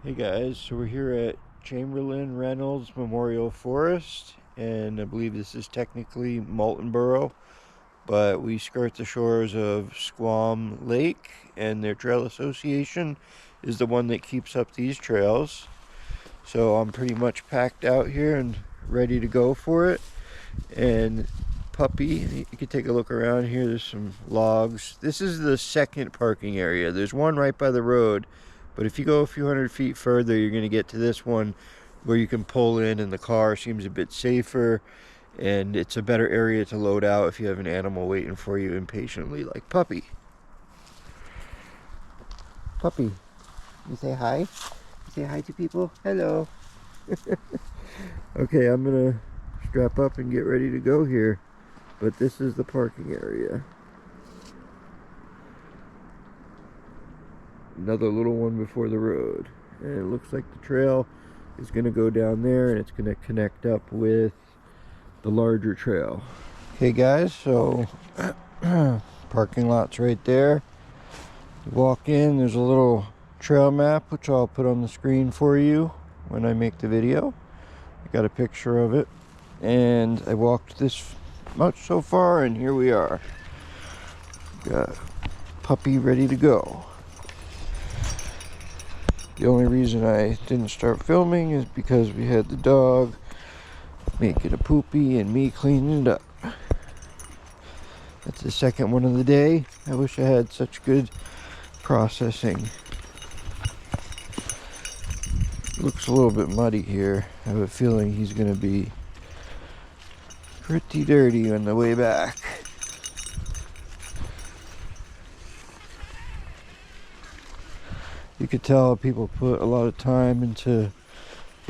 Hey guys, so we're here at Chamberlain-Reynolds Memorial Forest, and I believe this is technically Moultonborough, but we skirt the shores of Squam Lake, and their trail association is the one that keeps up these trails. So I'm pretty much packed out here and ready to go for it. And Puppy, you can take a look around here. There's some logs. This is the second parking area. There's one right by the road, but if you go a few hundred feet further, you're going to get to this one where you can pull in, and the car seems a bit safer, and it's a better area to load out if you have an animal waiting for you impatiently, like Puppy. Puppy, you say hi? You say hi to people? Hello. Okay, I'm going to strap up and get ready to go here, but this is the parking area. Another little one before the road, and it looks like the trail is going to go down there, and it's going to connect up with the larger trail. Okay guys, so parking lot's right there. You walk in, there's a little trail map which I'll put on the screen for you when I make the video. I got a picture of it, and I walked this much so far, and here we are. Got Puppy ready to go. The only reason I didn't start filming is because we had the dog making a poopy and me cleaning it up. That's the second one of the day. I wish I had such good processing. Looks a little bit muddy here. I have a feeling he's going to be pretty dirty on the way back. You could tell people put a lot of time into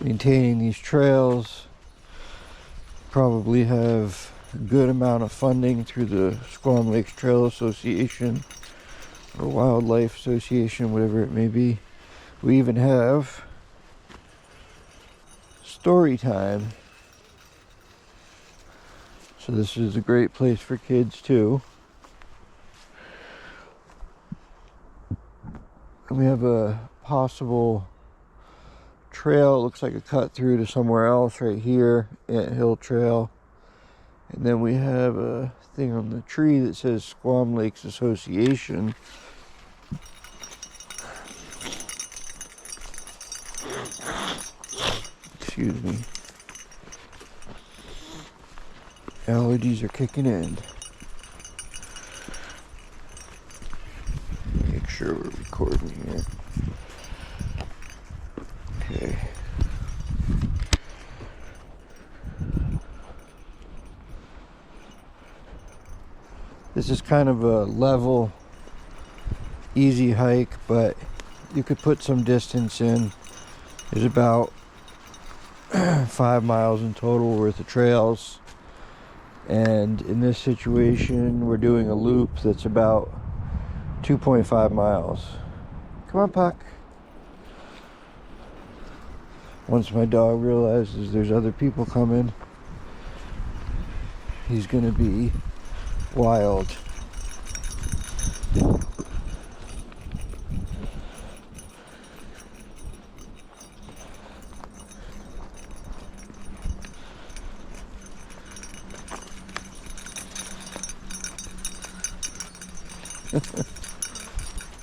maintaining these trails. Probably have a good amount of funding through the Squam Lake Trail Association or Wildlife Association, whatever it may be. We even have story time. So this is a great place for kids too. And we have a possible trail. It looks like a cut through to somewhere else right here, Ant Hill Trail. And then we have a thing on the tree that says Squam Lakes Association. Excuse me. Allergies are kicking in. Make sure we're recording here. Okay. This is kind of a level, easy hike, but you could put some distance in. There's about 5 miles in total worth of trails. And in this situation, we're doing a loop that's about 2.5 miles. Come on, Puck. Once my dog realizes there's other people coming, he's gonna be wild.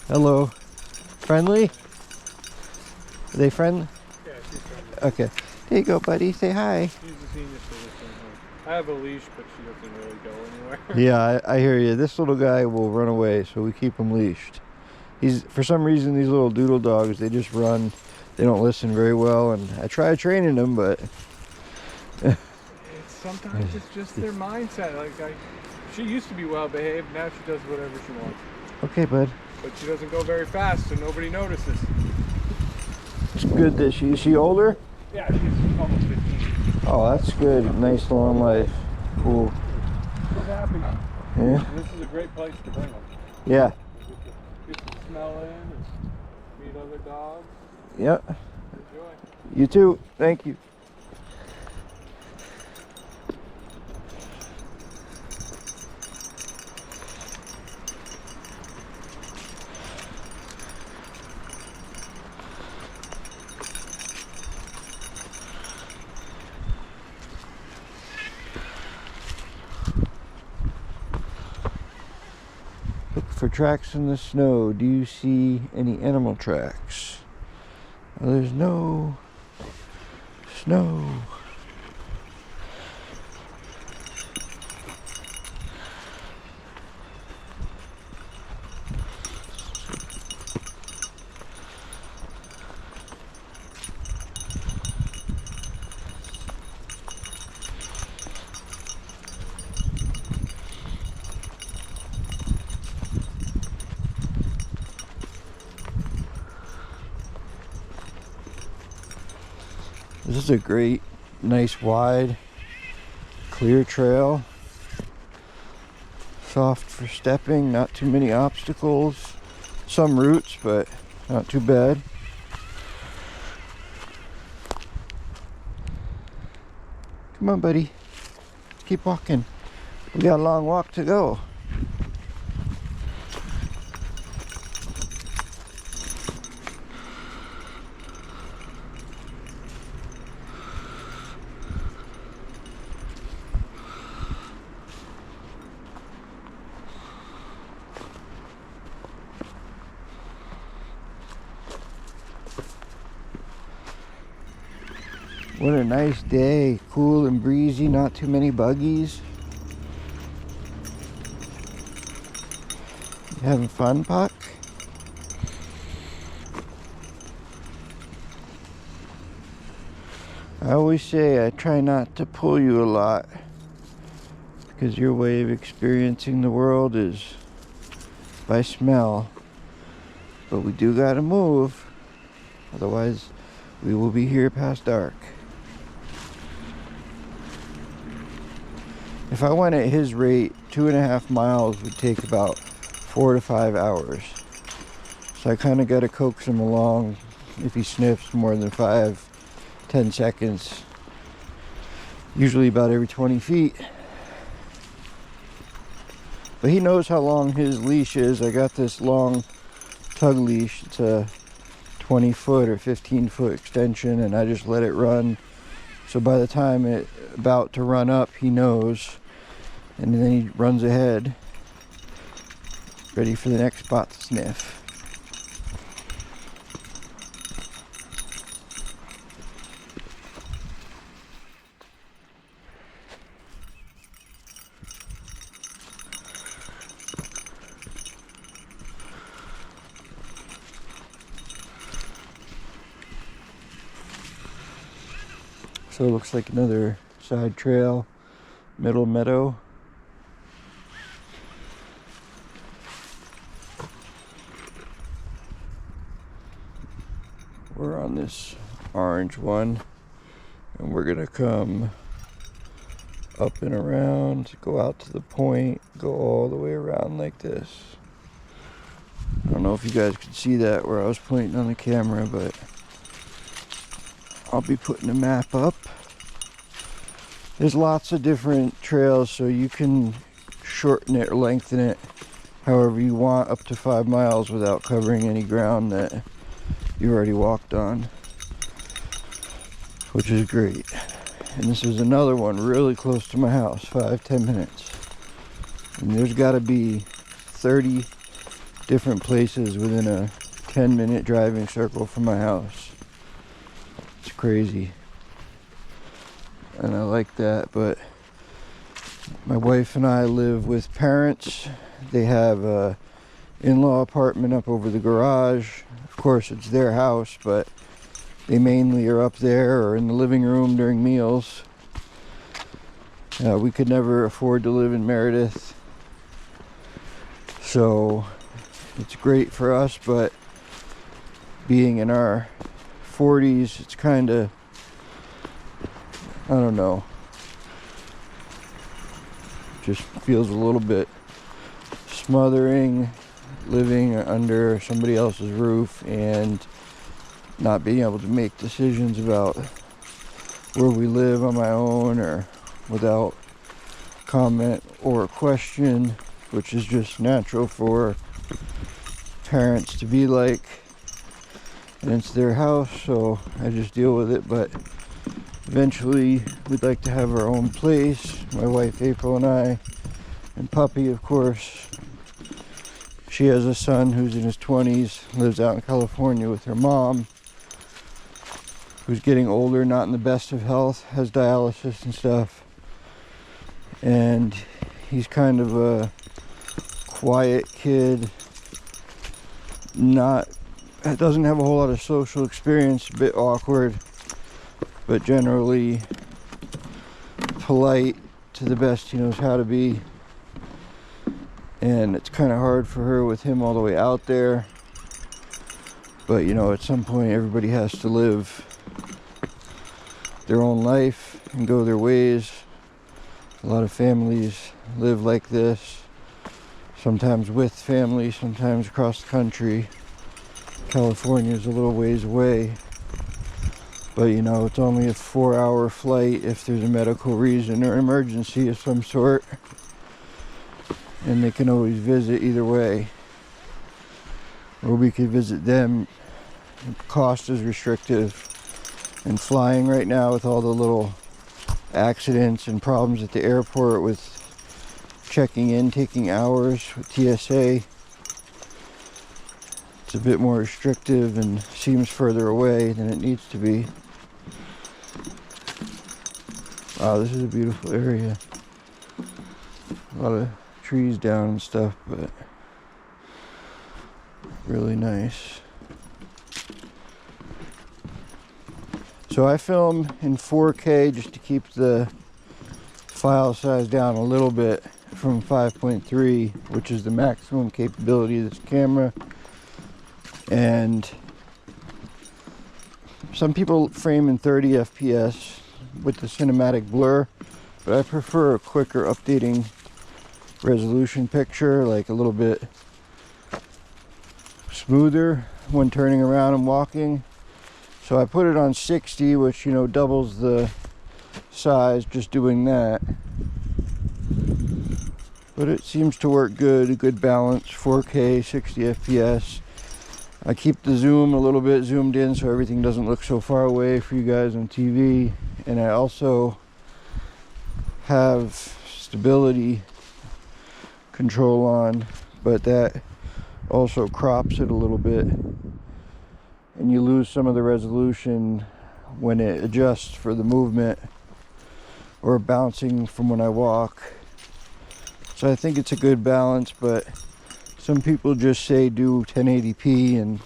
Hello. Friendly? Are they friendly? Yeah, she's friendly. Okay. There you go, buddy. Say hi. She's a senior citizen. I have a leash, but she doesn't really go anywhere. Yeah, I hear you. This little guy will run away, so we keep him leashed. For some reason, these little doodle dogs, they just run. They don't listen very well, and I try training them, but Sometimes it's just their mindset. She used to be well behaved. Now she does whatever she wants. Okay, bud. But she doesn't go very fast, so nobody notices. It's good that is she older? Yeah, she's almost 15. Oh, that's good. Nice long life. Cool. She's happy. Yeah. This is a great place to bring them. Yeah. Get some smell in and meet other dogs. Yep. Enjoy. You too. Thank you. for tracks in the snow. Do you see any animal tracks? Well, there's no snow. This is a great, nice, wide, clear trail. Soft for stepping, not too many obstacles. Some roots, but not too bad. Come on, buddy. Keep walking. We got a long walk to go. What a nice day, cool and breezy, not too many buggies. You having fun, Puck? I always say I try not to pull you a lot because your way of experiencing the world is by smell. But we do gotta move, otherwise we will be here past dark. If I went at his rate, 2.5 miles would take about 4 to 5 hours. So I kind of got to coax him along if he sniffs more than 5-10 seconds. Usually about every 20 feet. But he knows how long his leash is. I got this long tug leash. It's a 20-foot or 15-foot extension, and I just let it run. So by the time it's about to run up, he knows. And then he runs ahead, ready for the next spot to sniff. So it looks like another side trail, middle meadow. We're on this orange one, and we're gonna come up and around, go out to the point, go all the way around like this. I don't know if you guys could see that where I was pointing on the camera, but I'll be putting a map up. There's lots of different trails, so you can shorten it or lengthen it however you want, up to 5 miles without covering any ground that you already walked on, which is great. And this is another one really close to my house, 5-10 minutes. And there's got to be 30 different places within a 10-minute driving circle from my house. It's crazy, and I like that. But my wife and I live with parents. They have a in-law apartment up over the garage. Of course, it's their house, but they mainly are up there or in the living room during meals. We could never afford to live in Meredith, so it's great for us, but being in our 40s, it's kind of, I don't know, just feels a little bit smothering, living under somebody else's roof and not being able to make decisions about where we live on my own or without comment or question, which is just natural for parents to be like, and it's their house, so I just deal with it. But eventually we'd like to have our own place, my wife April and I, and puppy, of course. She has a son who's in his 20s, lives out in California with her mom, who's getting older, not in the best of health, has dialysis and stuff. And he's kind of a quiet kid, doesn't have a whole lot of social experience, a bit awkward, but generally polite to the best he knows how to be. And it's kind of hard for her with him all the way out there. But you know, at some point everybody has to live their own life and go their ways. A lot of families live like this, sometimes with family, sometimes across the country. California is a little ways away, but you know, it's only a 4-hour flight if there's a medical reason or emergency of some sort, and they can always visit either way, or we could visit them. Cost is restrictive, and flying right now with all the little accidents and problems at the airport with checking in taking hours with TSA, it's a bit more restrictive and seems further away than it needs to be. Wow, this is a beautiful area. A lot of trees down and stuff, but really nice. So I film in 4K just to keep the file size down a little bit from 5.3, which is the maximum capability of this camera. And some people frame in 30 FPS with the cinematic blur, but I prefer a quicker updating resolution picture, like a little bit smoother when turning around and walking. So I put it on 60, which, you know, doubles the size just doing that. But it seems to work good, a good balance, 4K, 60 FPS. I keep the zoom a little bit zoomed in so everything doesn't look so far away for you guys on TV. And I also have stability control on, but that also crops it a little bit. And you lose some of the resolution when it adjusts for the movement or bouncing from when I walk. So I think it's a good balance, but some people just say do 1080p and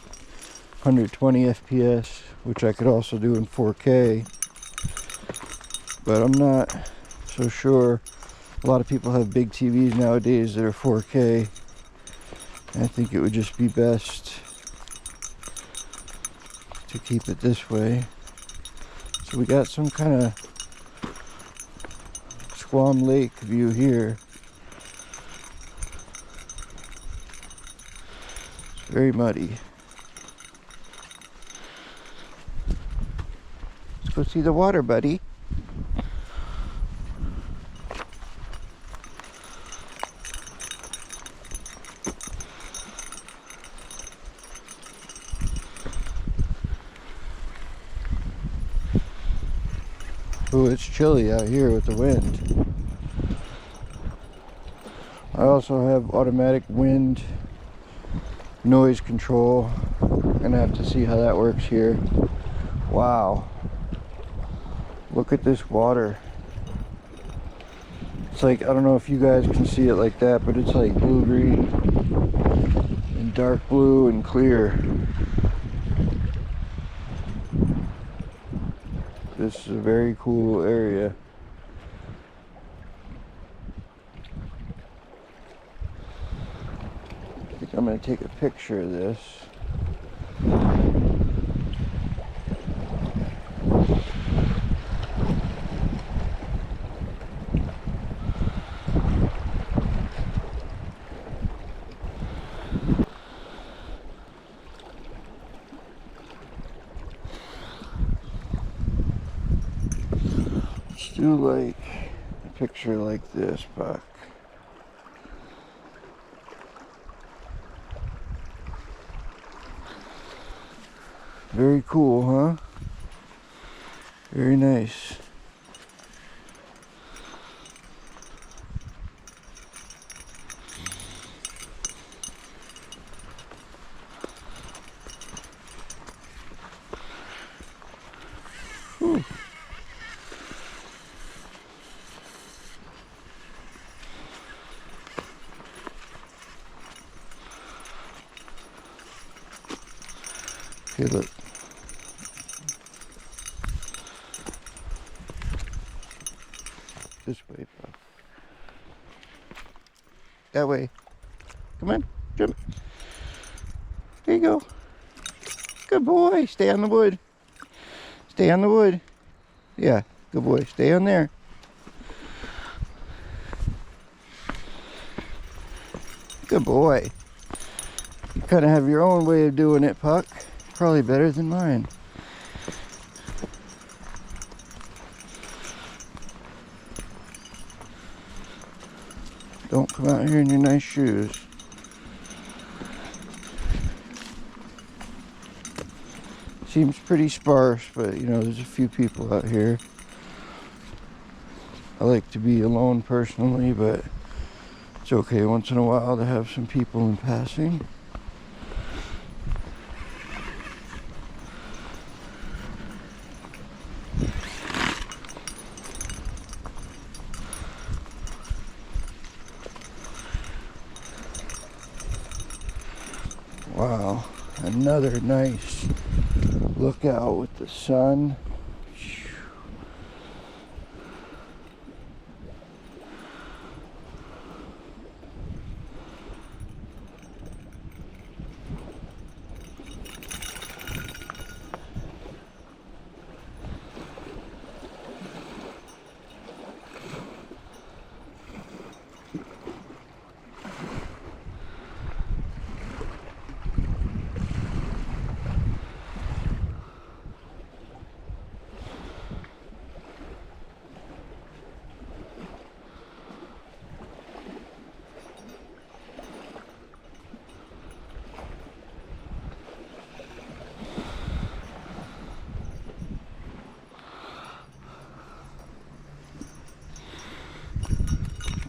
120 FPS, which I could also do in 4K. But I'm not so sure. A lot of people have big TVs nowadays that are 4K. I think it would just be best to keep it this way. So we got some kind of Squam Lake view here. It's very muddy. Let's go see the water, buddy. Oh, it's chilly out here with the wind. I also have automatic wind noise control. I'm gonna have to see how that works here. Wow. Look at this water. It's like, I don't know if you guys can see it like that, but it's like blue-green and dark blue and clear. This is a very cool area. I think I'm going to take a picture of this. Do like a picture like this, Buck. Very cool, huh? Very nice. Okay, look. This way, Pop. That way. Come on, jump. There you go. Good boy. Stay on the wood. Stay on the wood. Yeah, good boy. Stay on there. Good boy. You kind of have your own way of doing it, Puck. Probably better than mine. Don't come out here in your nice shoes. Seems pretty sparse, but you know, there's a few people out here. I like to be alone personally, but it's okay once in a while to have some people in passing. Wow, another nice lookout with the sun.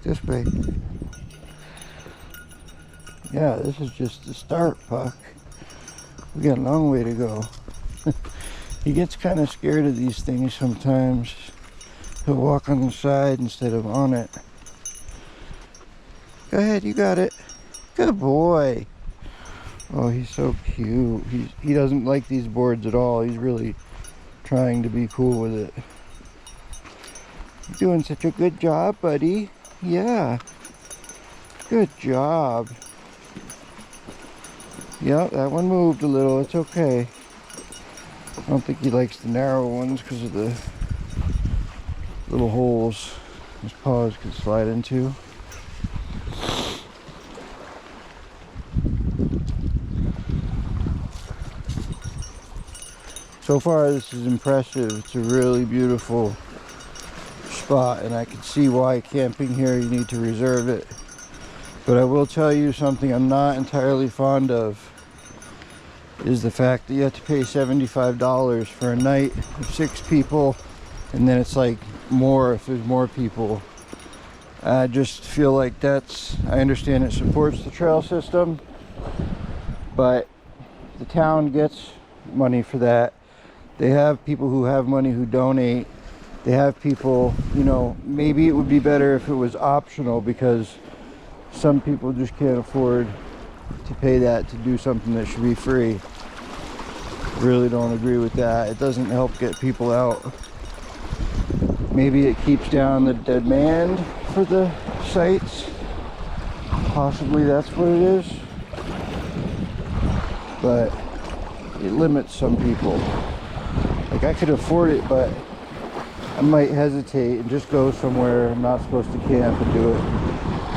This way. Yeah, this is just the start, Puck. We got a long way to go. He gets kind of scared of these things sometimes. He'll walk on the side instead of on it. Go ahead, you got it. Good boy. Oh, he's so cute. He doesn't like these boards at all. He's really trying to be cool with it. You're doing such a good job, buddy. Yeah. Good job. Yep, that one moved a little. It's okay. I don't think he likes the narrow ones because of the little holes his paws could slide into. So far, this is impressive. It's a really beautiful spot, and I can see why camping here you need to reserve it. But I will tell you something I'm not entirely fond of is the fact that you have to pay $75 for a night of 6 people, and then it's like more if there's more people. I just feel like I understand it supports the trail system, but the town gets money for that. They have people who have money who donate. They have people, you know, maybe it would be better if it was optional, because some people just can't afford to pay that to do something that should be free. Really don't agree with that. It doesn't help get people out. Maybe it keeps down the demand for the sites. Possibly that's what it is. But it limits some people. Like, I could afford it, but I might hesitate and just go somewhere I'm not supposed to camp and do it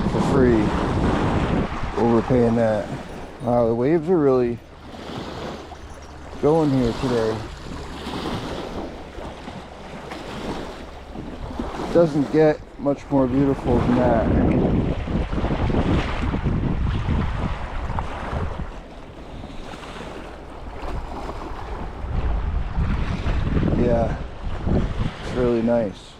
for free over paying that. Wow, the waves are really going here today. It doesn't get much more beautiful than that. Yeah, it's really nice.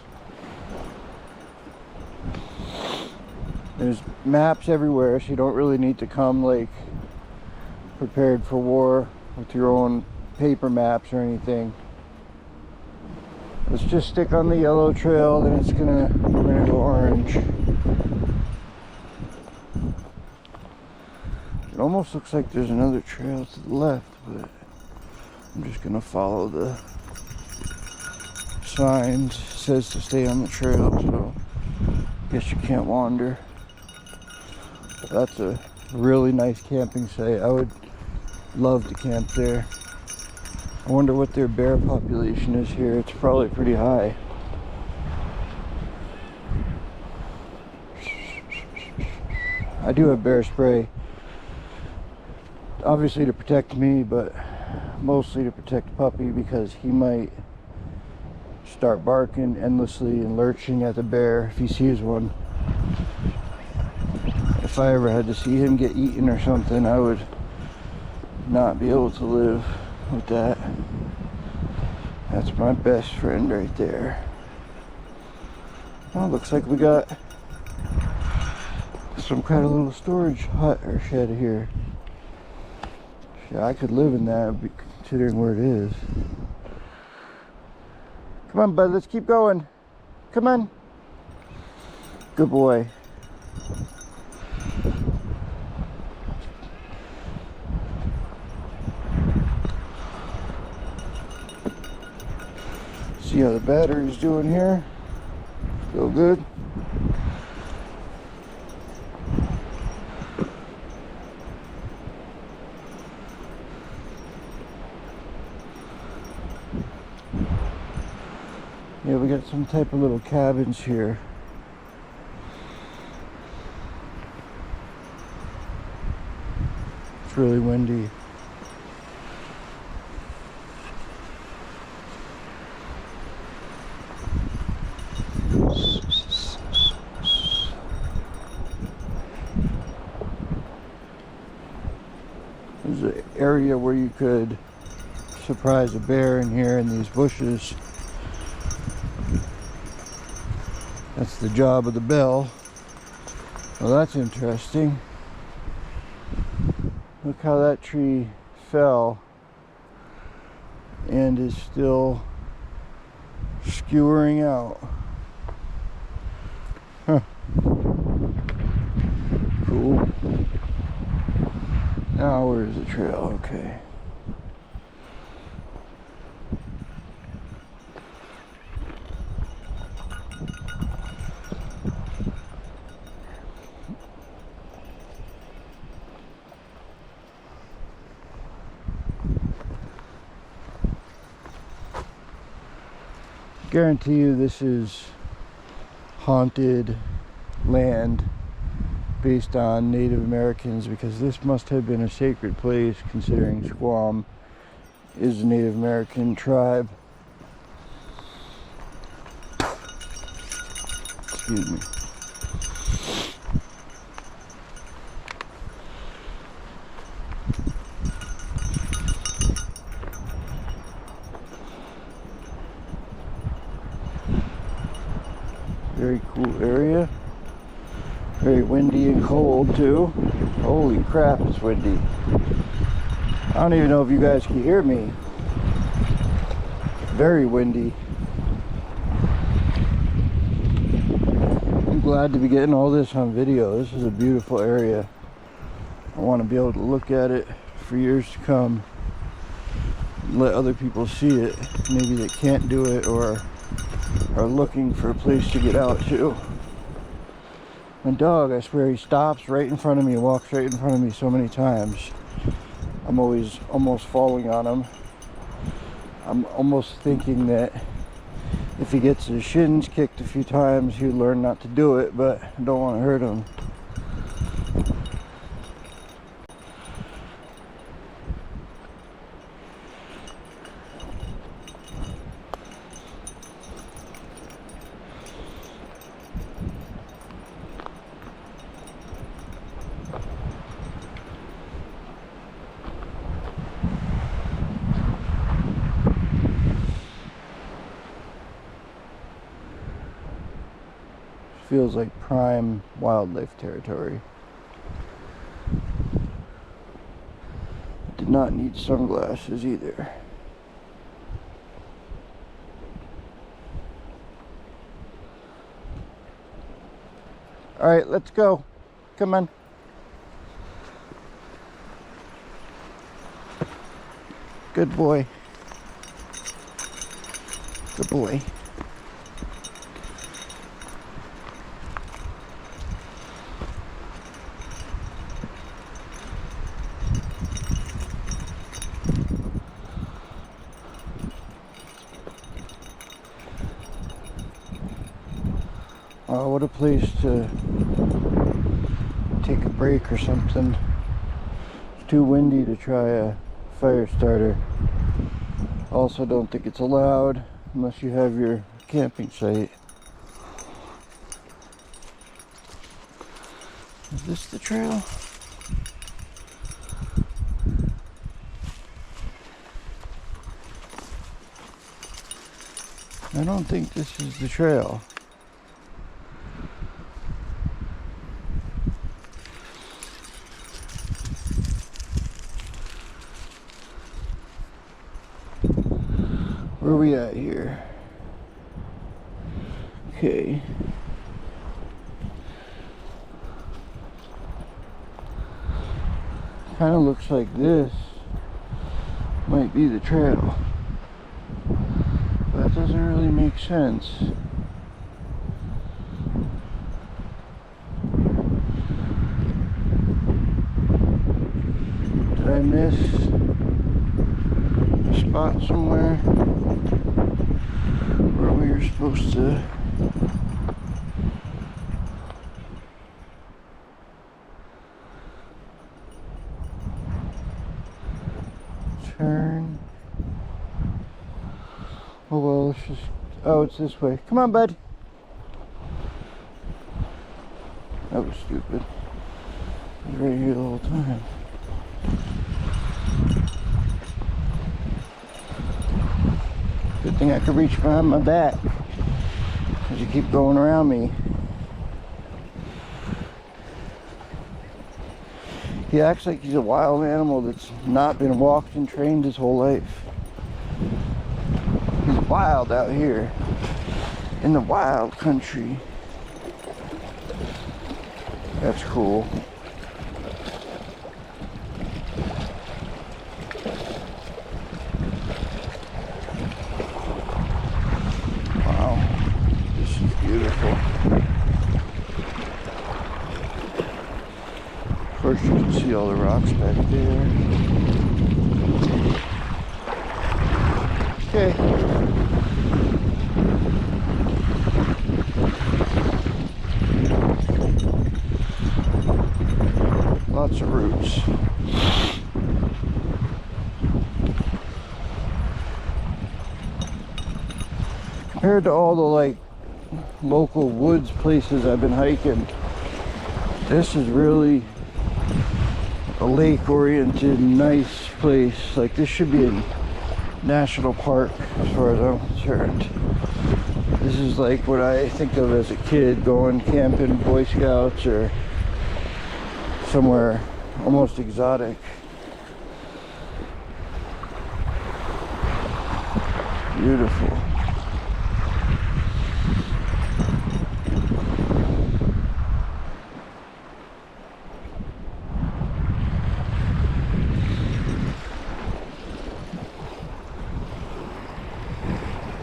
There's maps everywhere, so you don't really need to come like prepared for war with your own paper maps or anything. Let's just stick on the yellow trail, then we're gonna go orange. It almost looks like there's another trail to the left, but I'm just gonna follow the signs. It says to stay on the trail, so I guess you can't wander. That's a really nice camping site. I would love to camp there. I wonder what their bear population is here. It's probably pretty high. I do have bear spray, obviously to protect me, but mostly to protect Puppy, because he might start barking endlessly and lurching at the bear if he sees one. If I ever had to see him get eaten or something, I would not be able to live with that. That's my best friend right there. Oh, looks like we got some kind of little storage hut or shed here. Yeah, I could live in that, considering where it is. Come on, bud, let's keep going. Come on. Good boy. See how the battery's doing here? Feel good? Yeah, we got some type of little cabins here. It's really windy. There's an area where you could surprise a bear in here in these bushes. That's the job of the bell. Well, that's interesting. Look how that tree fell and is still skewering out. Huh. Cool. Now where's the trail? Okay. Guarantee you this is haunted land based on Native Americans, because this must have been a sacred place, considering Squam is a Native American tribe. Excuse me. Very cool area. Very windy and cold too. Holy crap, it's windy. I don't even know if you guys can hear me. Very windy. I'm glad to be getting all this on video. This is a beautiful area. I want to be able to look at it for years to come. Let other people see it. Maybe they can't do it or are looking for a place to get out to. My dog, I swear, he stops right in front of me, walks right in front of me so many times. I'm always almost falling on him. I'm almost thinking that if he gets his shins kicked a few times, he'll learn not to do it, but I don't want to hurt him. Feels like prime wildlife territory. Did not need sunglasses either. All right, let's go. Come on. Good boy. Good boy. Oh, what a place to take a break or something. It's too windy to try a fire starter. Also, don't think it's allowed unless you have your camping site. Is this the trail? I don't think this is the trail. Where are we at here? Okay. Kind of looks like this might be the trail. But that doesn't really make sense. Did I miss a spot somewhere where we were supposed to? Turn. Oh well, let's just. Oh, it's this way. Come on, bud. That was stupid. I was right here the whole time. Good thing I could reach behind my back as you keep going around me. He acts like he's a wild animal that's not been walked and trained his whole life. He's wild out here in the wild country. That's cool. Wow, this is beautiful. Of course, you can see all the rocks back there. Okay. Lots of roots. Compared to all the like local woods places I've been hiking, this is really a lake-oriented, nice place. Like, this should be a national park as far as I'm concerned. This is like what I think of as a kid going camping, Boy Scouts, or somewhere almost exotic. Beautiful.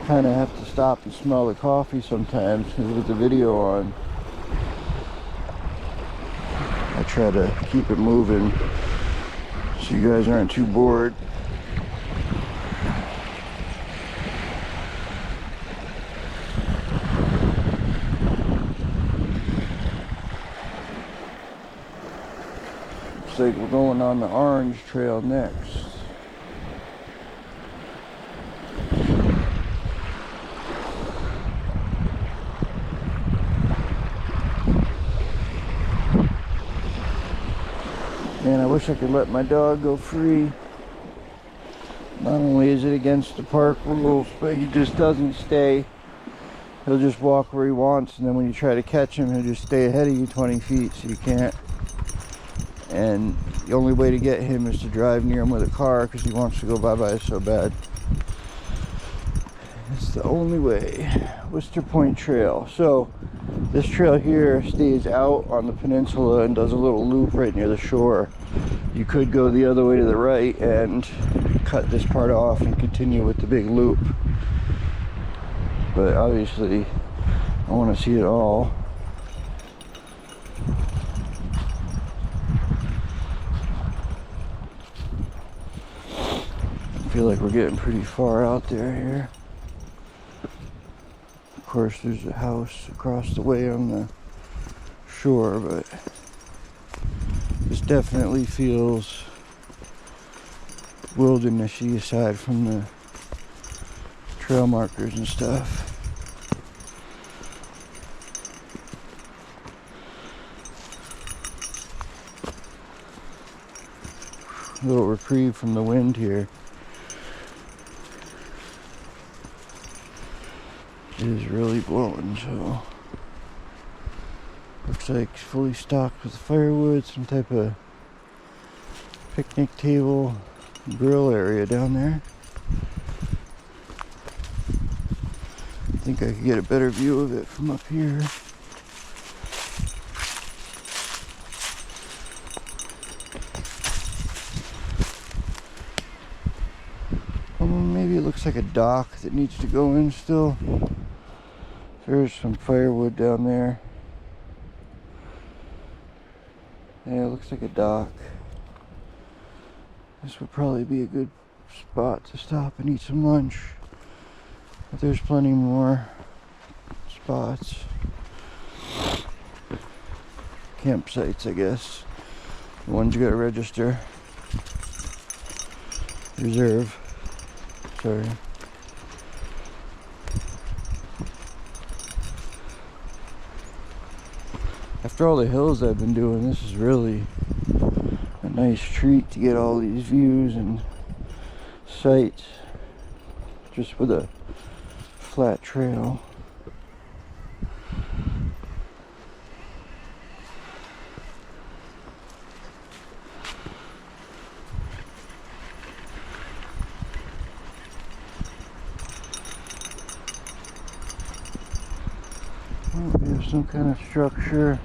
Kind of have to stop and smell the coffee sometimes with the video on. I try to keep it moving so you guys aren't too bored. Looks like we're going on the orange trail next. And I wish I could let my dog go free. Not only is it against the park rules, but he just doesn't stay. He'll just walk where he wants, and then when you try to catch him, he'll just stay ahead of you 20 feet, so you can't. And the only way to get him is to drive near him with a car, because he wants to go bye-bye so bad. It's the only way. Worcester Point Trail. So this trail here stays out on the peninsula and does a little loop right near the shore. You could go the other way to the right and cut this part off and continue with the big loop. but obviously I want to see it all. I feel like we're getting pretty far out there here. Of course, there's a house across the way on the shore, but this definitely feels wildernessy aside from the trail markers and stuff. A little reprieve from the wind here. It is really blowing, so looks like it's fully stocked with firewood, some type of picnic table, grill area down there. I think I could get a better view of it from up here. Maybe it looks like a dock that needs to go in still. There's some firewood down there. Yeah, it looks like a dock. This would probably be a good spot to stop and eat some lunch. But there's plenty more spots. Campsites, I guess. The ones you gotta register. Reserve. Sorry. After all the hills I've been doing, this is really a nice treat to get all these views and sights just with a flat trail. Oh, we have some kind of structure.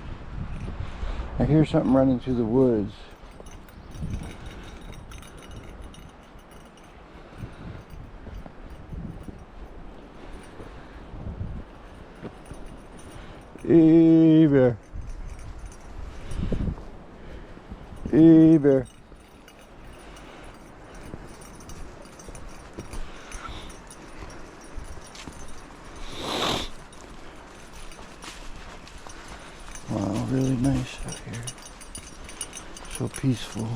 I hear something running through the woods. Hey bear. Hey bear. Wow, really nice out here. So peaceful.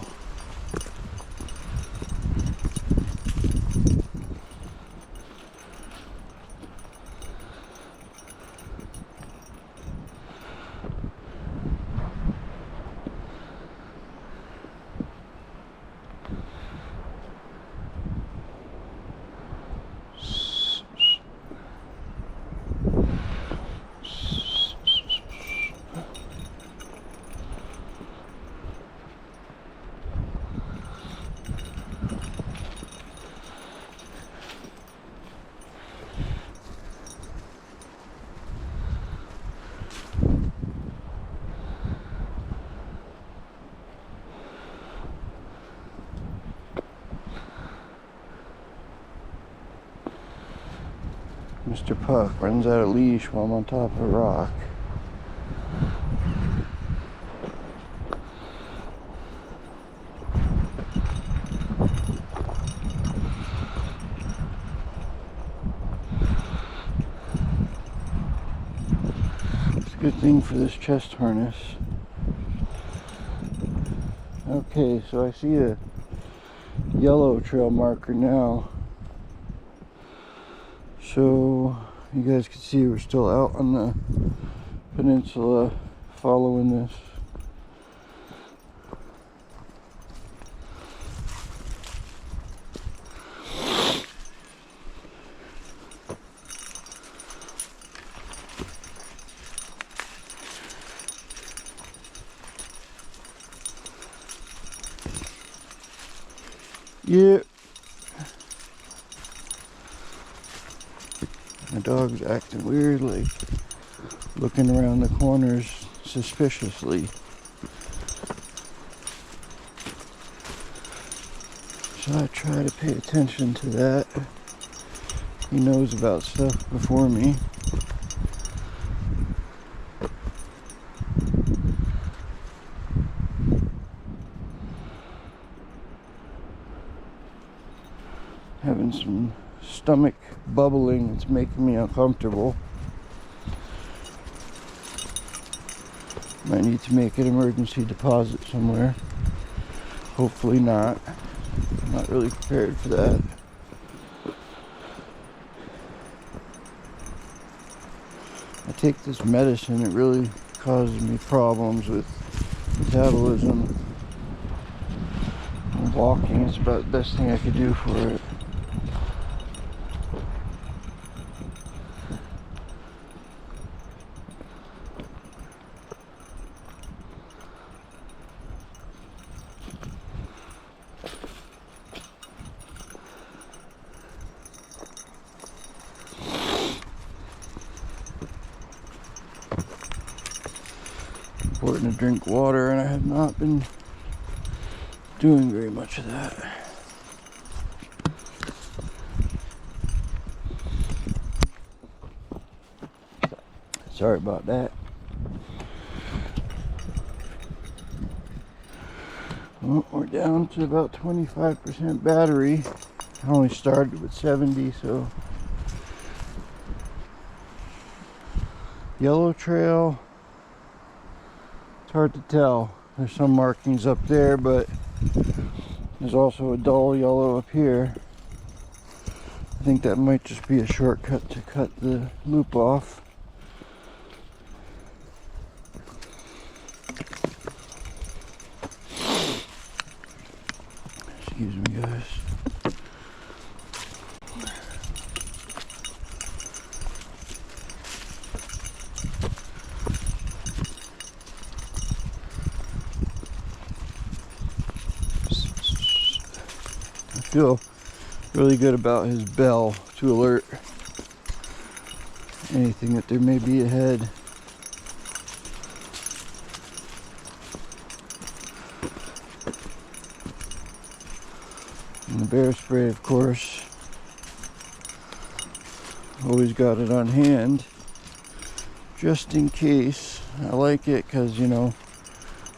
Mr. Puck runs out of leash while I'm on top of a rock. It's a good thing for this chest harness. Okay, so I see a yellow trail marker now. So you guys can see we're still out on the peninsula following this. Yeah. My dog's acting weird, like looking around the corners suspiciously. So I try to pay attention to that. He knows about stuff before me. Having some stomach bubbling, it's making me uncomfortable. Might need to make an emergency deposit somewhere. Hopefully not. I'm not really prepared for that. I take this medicine, it really causes me problems with metabolism. And walking is about the best thing I could do for it. Important to drink water, and I have not been doing very much of that. Sorry about that. Well, we're down to about 25% battery. I only started with 70, so yellow trail. It's hard to tell. There's some markings up there, but there's also a dull yellow up here. I think that might just be a shortcut to cut the loop off. Excuse me, guys. I feel really good about his bell to alert anything that there may be ahead. And the bear spray, of course. Always got it on hand, just in case. I like it because, you know,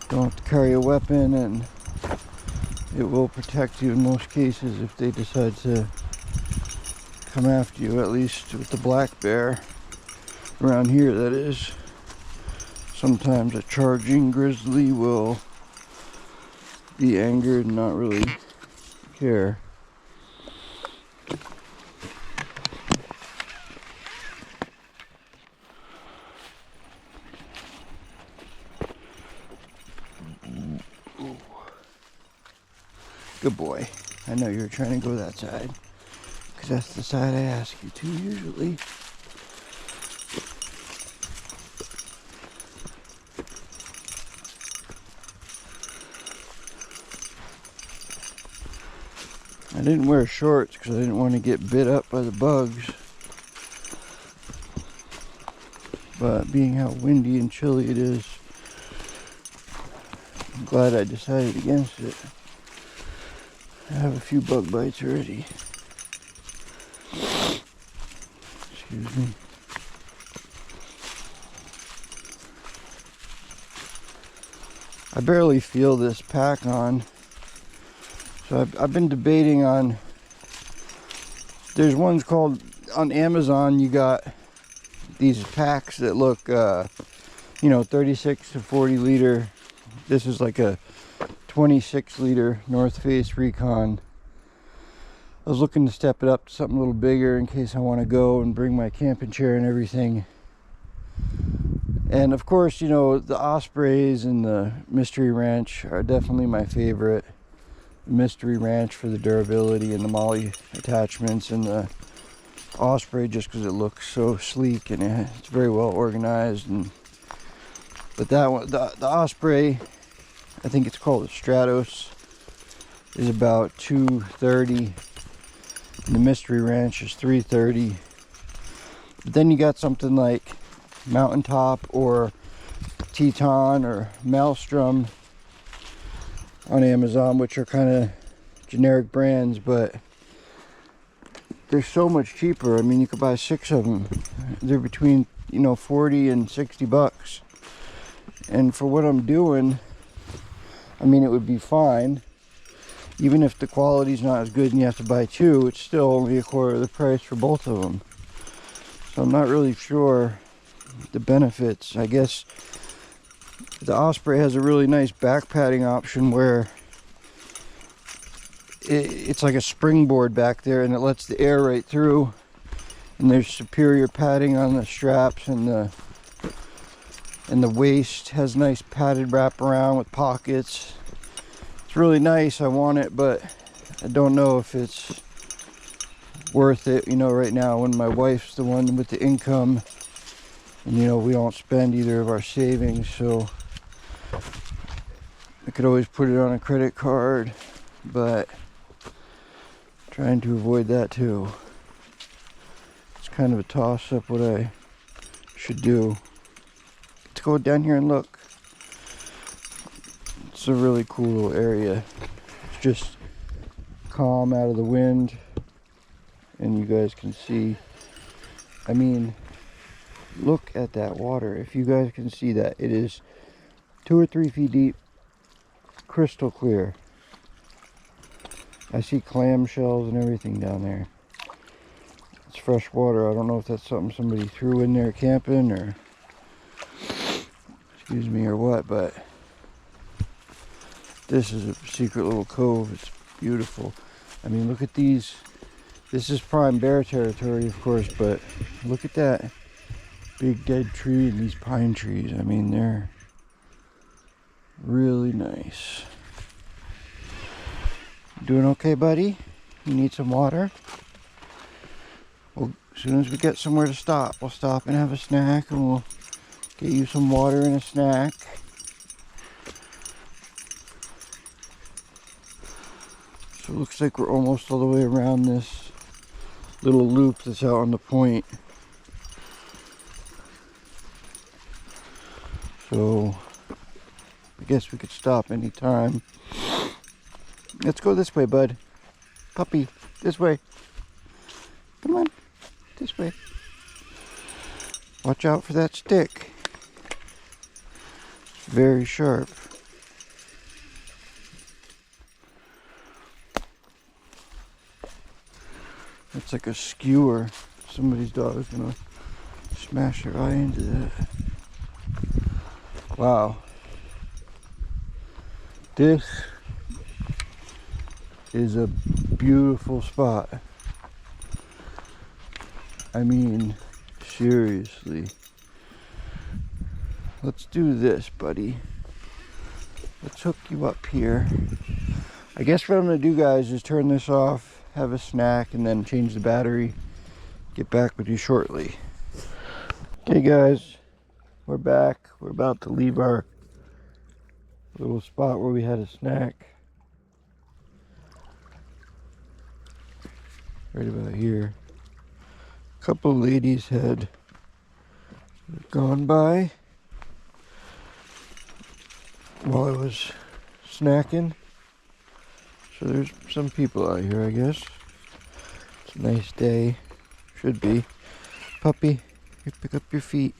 don't have to carry a weapon, and it will protect you in most cases if they decide to come after you, at least with the black bear. Around here, that is. Sometimes a charging grizzly will be angered and not really care. Good boy. I know you're trying to go that side, because that's the side I ask you to usually. I didn't wear shorts because I didn't want to get bit up by the bugs. But being how windy and chilly it is, I'm glad I decided against it. I have a few bug bites already. Excuse me. I barely feel this pack on. So I've been debating on, there's ones called, on Amazon you got these packs that look, 36 to 40 liter. This is like a 26 liter North Face Recon. I was looking to step it up to something a little bigger in case I want to go and bring my camping chair and everything. And of course, you know, the Ospreys and the Mystery Ranch are definitely my favorite. The Mystery Ranch for the durability and the MOLLE attachments, and the Osprey just because it looks so sleek and it's very well organized. But that one, the Osprey, I think it's called the Stratos, is about $230, and the Mystery Ranch is $330. But then you got something like Mountaintop or Teton or Maelstrom on Amazon, which are kind of generic brands, but they're so much cheaper. I mean, you could buy 6 of them. They're between, you know, 40 and 60 bucks. And for what I'm doing, I mean, it would be fine. Even if the quality's not as good and you have to buy 2, it's still only a quarter of the price for both of them. So I'm not really sure the benefits. I guess the Osprey has a really nice back padding option where it's like a springboard back there, and it lets the air right through. And there's superior padding on the straps, and the waist has nice padded wraparound with pockets. It's really nice. I want it, but I don't know if it's worth it, you know, right now when my wife's the one with the income, and you know, we don't spend either of our savings, so I could always put it on a credit card, but trying to avoid that too. It's kind of a toss-up what I should do. Let's go down here and look. It's a really cool little area. It's just calm out of the wind, and you guys can see, I mean, look at that water. If you guys can see that, it is 2 or 3 feet deep, crystal clear. I see clam shells and everything down there. It's fresh water. I don't know if that's something somebody threw in there camping, or excuse me, or what, but this is a secret little cove. It's beautiful. I mean, look at these. This is prime bear territory, of course, but look at that big dead tree and these pine trees. I mean, they're really nice. Doing okay, buddy? You need some water? Well, as soon as we get somewhere to stop, we'll stop and have a snack, and we'll get you some water and a snack. So it looks like we're almost all the way around this little loop that's out on the point. So I guess we could stop anytime. Let's go this way, bud. Puppy, this way. Come on, this way. Watch out for that stick. It's very sharp. It's like a skewer. Somebody's dog is gonna smash their eye into that. Wow. This is a beautiful spot. I mean, seriously. Let's do this, buddy. Let's hook you up here. I guess what I'm gonna do, guys, is turn this off, have a snack, and then change the battery. Get back with you shortly. Okay, guys, we're back. We're about to leave our little spot where we had a snack. Right about here. A couple ladies had gone by while I was snacking. So there's some people out here, I guess. It's a nice day. Should be. Puppy, here, pick up your feet.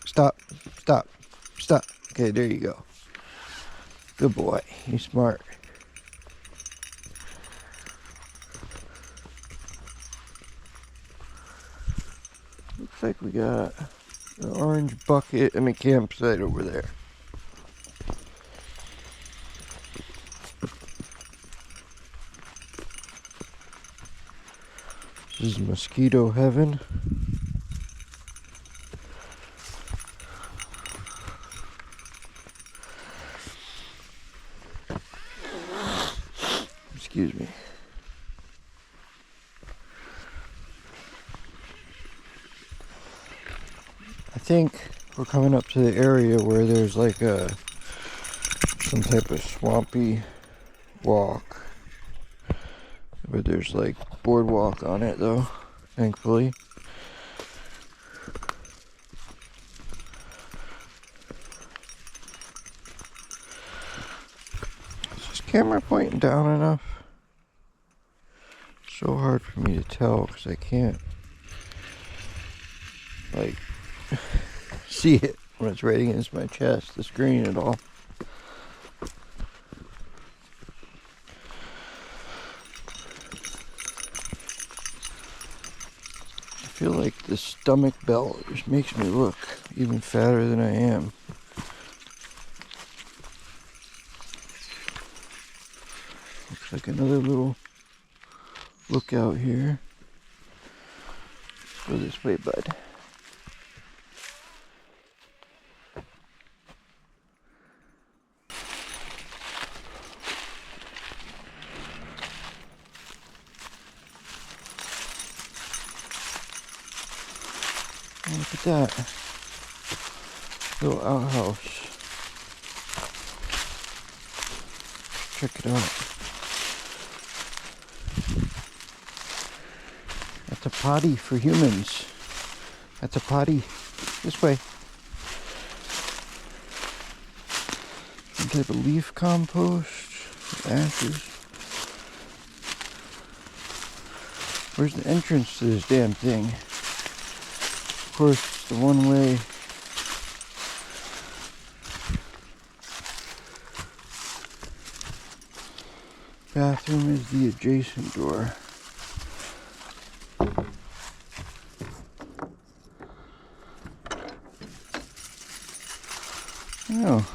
Stop, stop, stop. Okay, there you go. Good boy. He's smart. Looks like we got an orange bucket and a campsite over there. This is mosquito heaven. Excuse me. I think we're coming up to the area where there's like some type of swampy walk. Where there's like boardwalk on it though, thankfully. Is this camera pointing down enough? so hard for me to tell because I can't, like, see it when it's right against my chest, the screen at all. I feel like the stomach belt just makes me look even fatter than I am. Looks like another little lookout here. Let's go this way, bud. Oh, look at that little outhouse. Check it out. That's a potty for humans. That's a potty. This way. Some type of leaf compost, ashes. Where's the entrance to this damn thing? Of course, it's the one way. Bathroom is the adjacent door. Oh.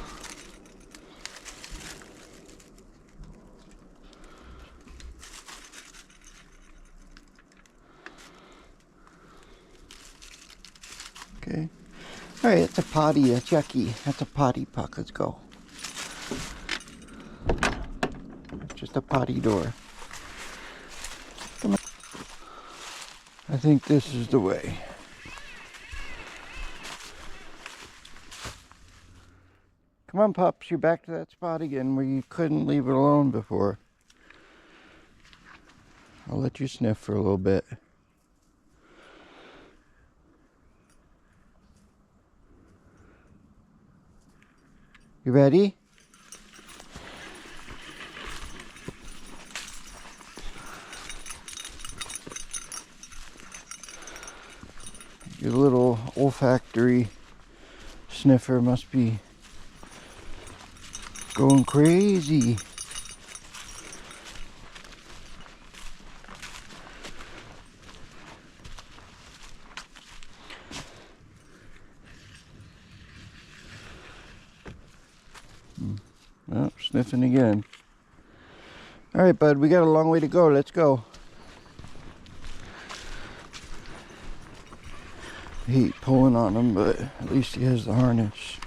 Okay. Alright, that's a potty. That's yucky. That's a potty puck. Let's go. It's just a potty door. Come on. I think this is the way. Come on, pups. You're back to that spot again where you couldn't leave it alone before. I'll let you sniff for a little bit. You ready? Your little olfactory sniffer must be going crazy. Oh, sniffing again. All right, bud, we got a long way to go. Let's go. I hate pulling on him, but at least he has the harness.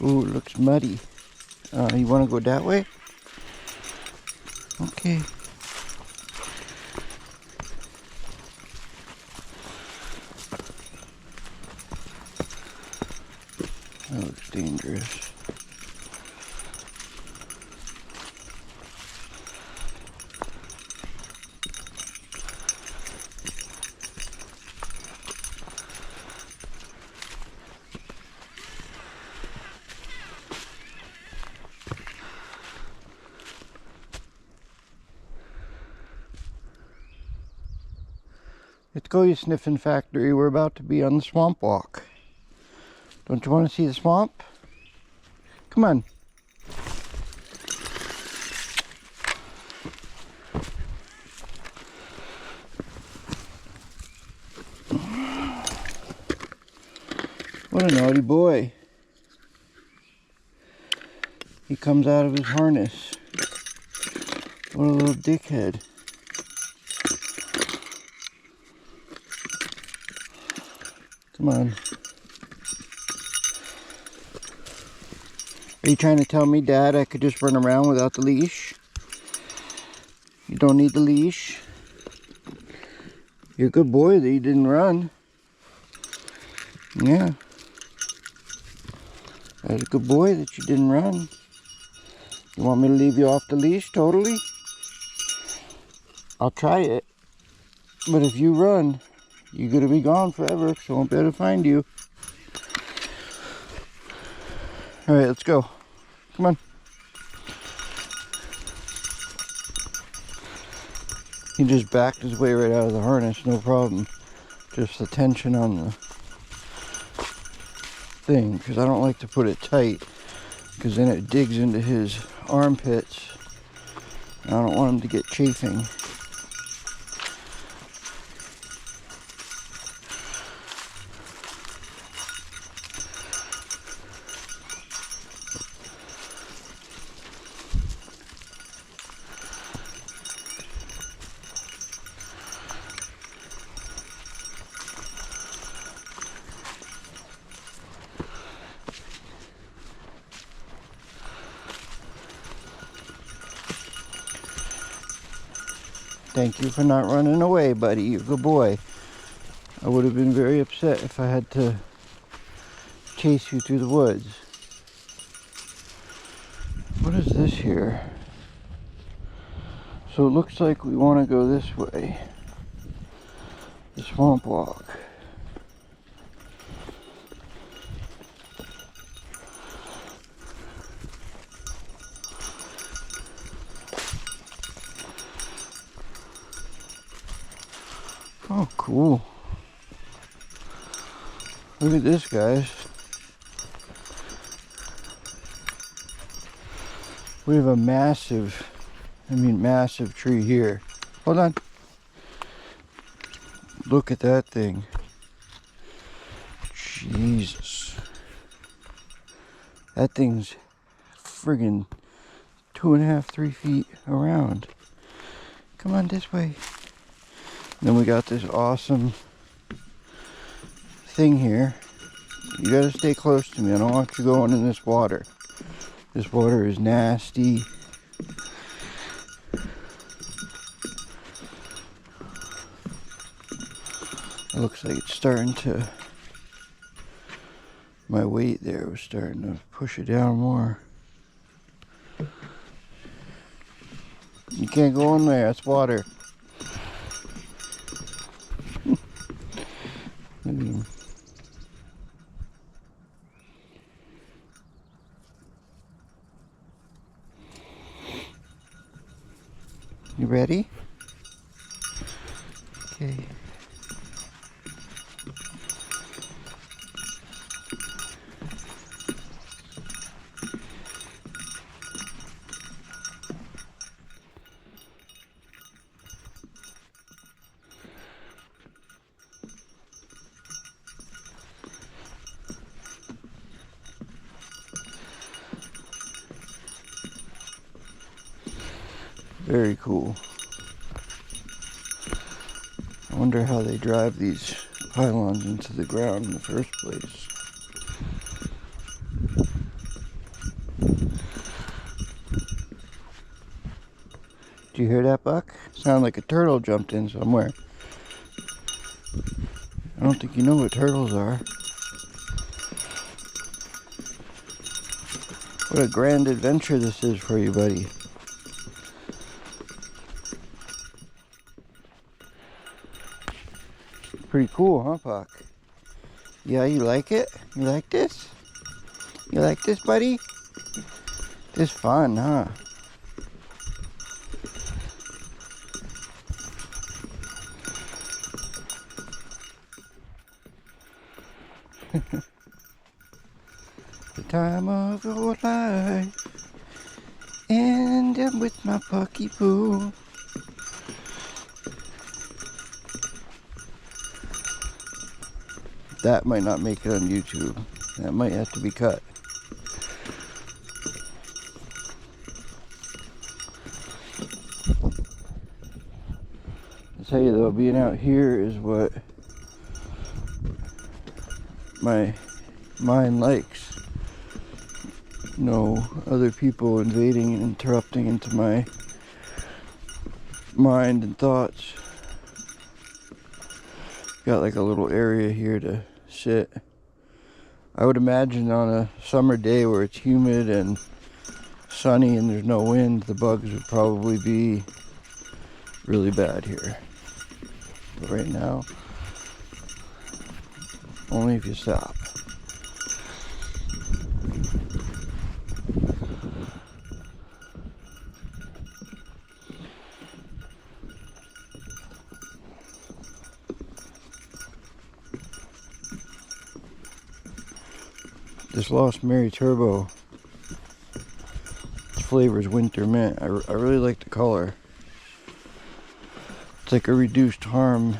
Ooh, it looks muddy. You want to go that way? Okay. That looks dangerous. Let's go, you sniffing factory. We're about to be on the swamp walk. Don't you want to see the swamp? Come on. What a naughty boy. He comes out of his harness. What a little dickhead. Come on. Are you trying to tell me, Dad, I could just run around without the leash? You don't need the leash? You're a good boy that you didn't run. Yeah. That's a good boy that you didn't run. You want me to leave you off the leash totally? I'll try it. But if you run, you're going to be gone forever, so I won't be able to find you. Alright, let's go. Come on. He just backed his way right out of the harness, no problem. Just the tension on the thing, because I don't like to put it tight, because then it digs into his armpits. I don't want him to get chafing. Thank you for not running away, buddy. You're a good boy. I would have been very upset if I had to chase you through the woods. What is this here? So it looks like we want to go this way. The swamp walk. Oh, cool. Look at this, guys. We have a massive tree here. Hold on. Look at that thing. Jesus. That thing's friggin' 2.5, 3 feet around. Come on this way. Then we got this awesome thing here. You gotta stay close to me. I don't want you going in this water. This water is nasty. It looks like it's starting to... My weight there was starting to push it down more. You can't go in there, it's water. You ready? Okay. Very cool. I wonder how they drive these pylons into the ground in the first place. Do you hear that, Buck? Sounded like a turtle jumped in somewhere. I don't think you know what turtles are. What a grand adventure this is for you, buddy. Pretty cool, huh, Puck? Yeah, you like it? You like this? You like this, buddy? This fun, huh? The time of your life, and I'm with my Pucky Poo. That might not make it on YouTube. That might have to be cut. I'll tell you though, being out here is what my mind likes. no other people invading and interrupting into my mind and thoughts. Got like a little area here to sit. I would imagine on a summer day where it's humid and sunny and there's no wind, the bugs would probably be really bad here. But right now, only if you stop. This Lost Mary Turbo, its flavor is winter mint. I really like the color. It's like a reduced harm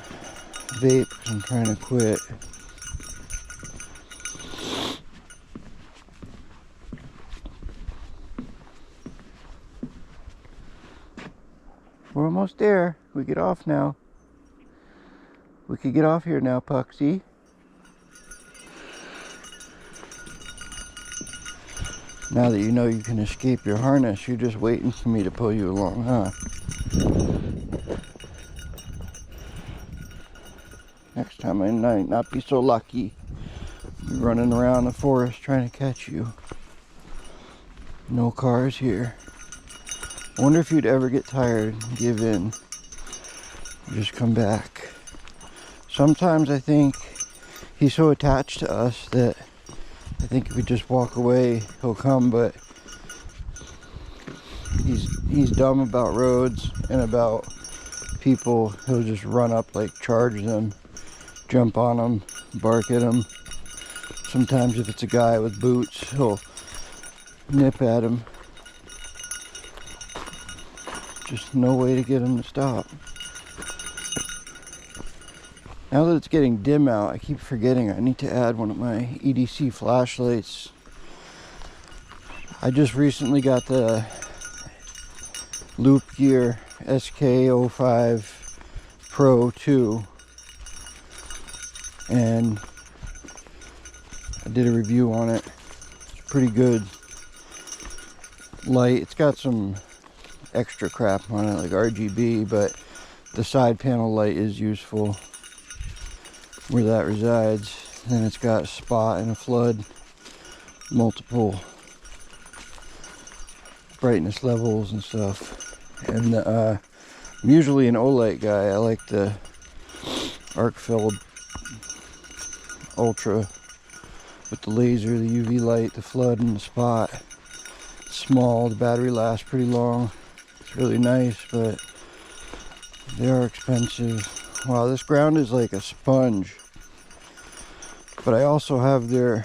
vape because I'm trying to quit. We're almost there. We get off now. We could get off here now, Puxy. Now that you know you can escape your harness, you're just waiting for me to pull you along, huh? Next time I might not be so lucky. Be running around the forest trying to catch you. No cars here. I wonder if you'd ever get tired and give in. Just come back. Sometimes I think he's so attached to us that I think if we just walk away, he'll come, but he's dumb about roads and about people. He'll just run up, like charge them, jump on them, bark at them. Sometimes if it's a guy with boots, he'll nip at him. Just no way to get him to stop. Now that it's getting dim out, I keep forgetting I need to add one of my EDC flashlights. I just recently got the Loop Gear SK05 Pro 2, and I did a review on it. It's pretty good light. It's got some extra crap on it like RGB, but the side panel light is useful where that resides. Then it's got a spot and a flood, multiple brightness levels and stuff. And I'm usually an OLED guy. I like the arc-filled Ultra with the laser, the UV light, the flood, and the spot. It's small, the battery lasts pretty long. It's really nice, but they are expensive. Wow, this ground is like a sponge. But I also have a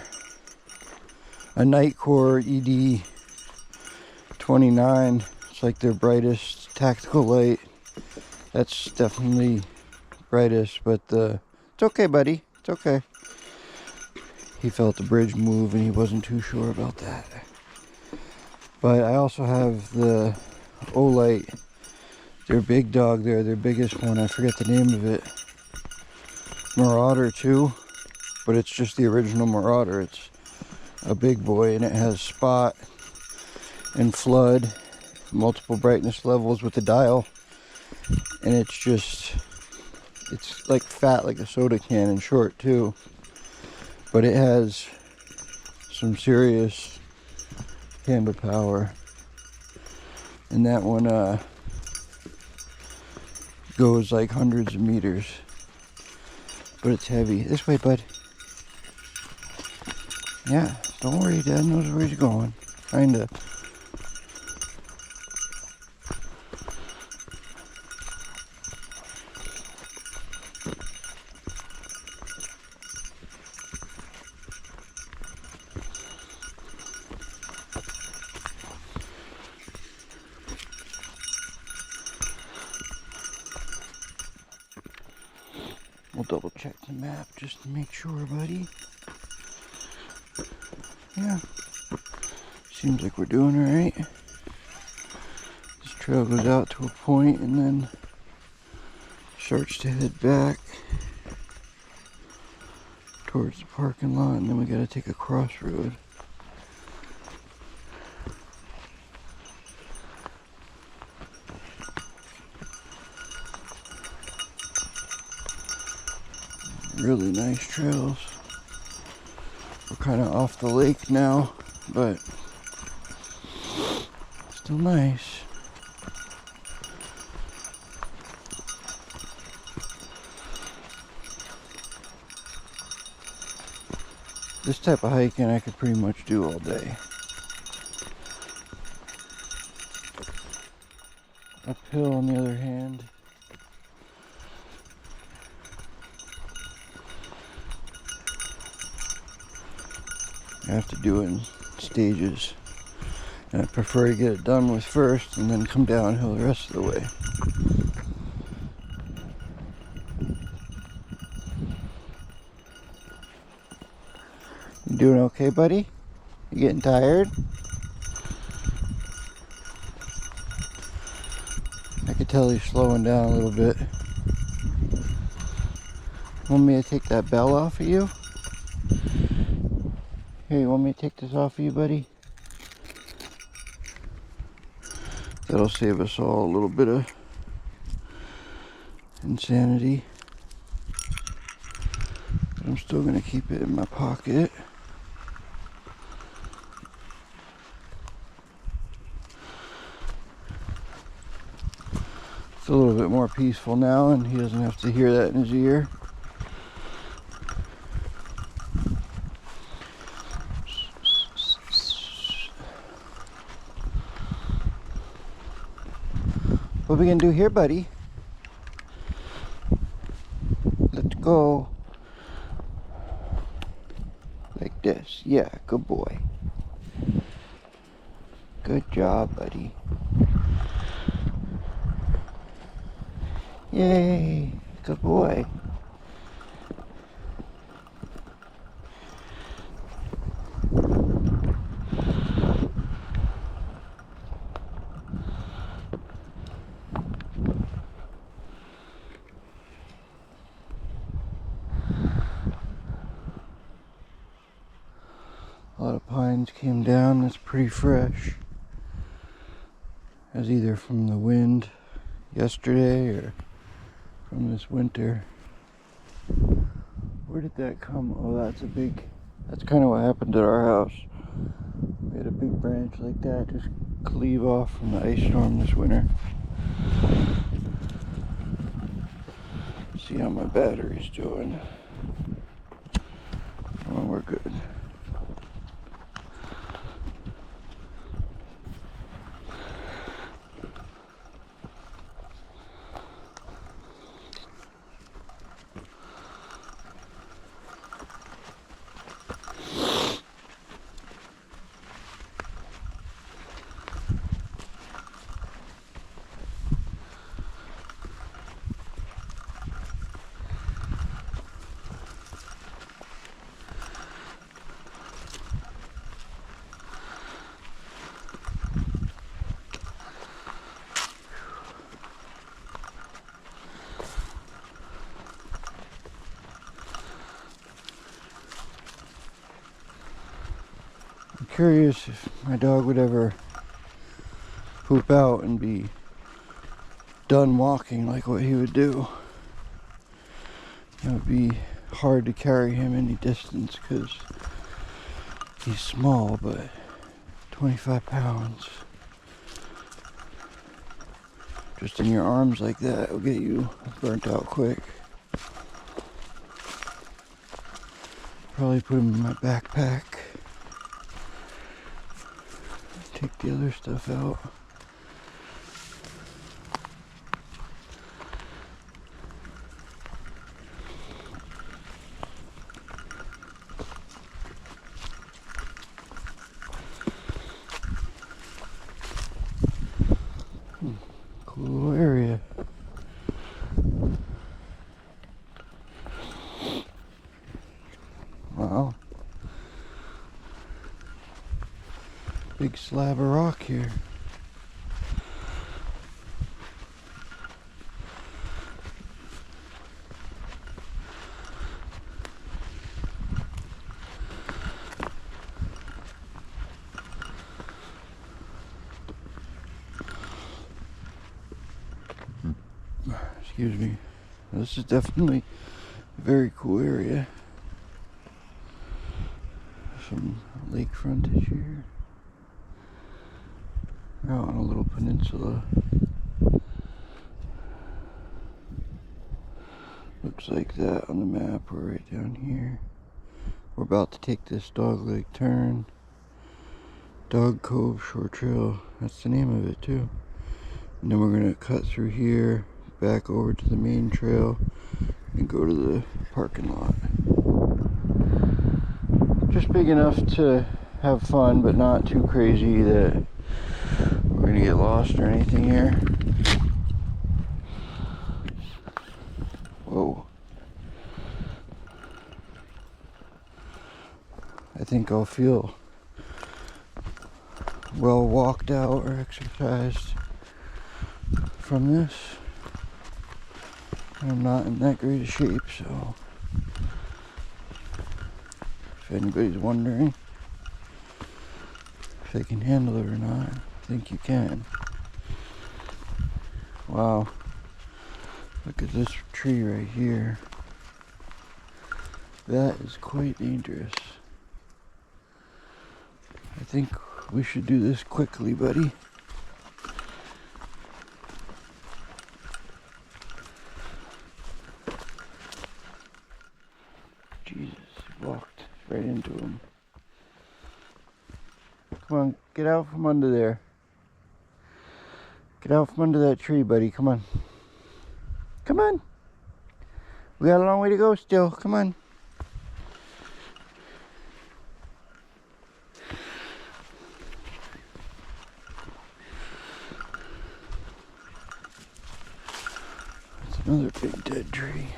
Nightcore ED29. It's like their brightest tactical light. That's definitely brightest, but it's okay, buddy. It's okay. He felt the bridge move and he wasn't too sure about that. But I also have the Olight, their big dog there, their biggest one. I forget the name of it. Marauder 2, but it's just the original Marauder. It's a big boy and it has spot and flood, multiple brightness levels with the dial, and it's like fat like a soda can and short too, but it has some serious camera power. And that one goes like hundreds of meters, but it's heavy. This way, bud. Yeah, don't worry, Dad knows where he's going. Kinda. We'll double check the map just to make sure, buddy. Yeah, seems like we're doing alright. This trail goes out to a point and then starts to head back towards the parking lot, and then we gotta take a crossroad. really nice trails. We're kind of off the lake now, but still nice. This type of hiking I could pretty much do all day. Uphill on the other hand, I have to do it in stages, and I prefer to get it done with first and then come downhill the rest of the way. You doing okay, buddy? You getting tired? I could tell he's slowing down a little bit. Want me to take that bell off of you? Here, you want me to take this off of you, buddy? That'll save us all a little bit of insanity. But I'm still gonna keep it in my pocket. It's a little bit more peaceful now, and he doesn't have to hear that in his ear. What are we gonna do here, buddy? Let's go. Like this. Yeah, good boy. Good job, buddy. Yay, good boy. A lot of pines came down. That's pretty fresh. As either from the wind yesterday or from this winter. Where did that come? Oh, that's kind of what happened at our house. We had a big branch like that just cleave off from the ice storm this winter. See how my battery's doing. Oh, we're good. I'm curious if my dog would ever poop out and be done walking like what he would do. It would be hard to carry him any distance because he's small, but 25 pounds just in your arms like that will get you burnt out quick. Probably put him in my backpack. Take the other stuff out. Cool little area. Wow. Big slab of rock here. Excuse me. This is definitely Very cool area. Some lake frontage here. We're out on a little peninsula. Looks like that on the map. We're right down here. We're about to take this dog leg turn. Dog Cove Shore Trail. That's the name of it too. And then we're gonna cut through here, back over to the main trail, and go to the parking lot. Just big enough to have fun, but not too crazy that we're gonna get lost or anything here. Whoa. I think I'll feel well walked out or exercised from this. I'm not in that great a shape, so if anybody's wondering if they can handle it or not, I think you can. Wow, look at this tree right here. That is quite dangerous. I think we should do this quickly, buddy. Jesus, walked right into him. Come on, get out from under there. Get out from under that tree, buddy. Come on. Come on. We got a long way to go still. Come on. That's another big dead tree.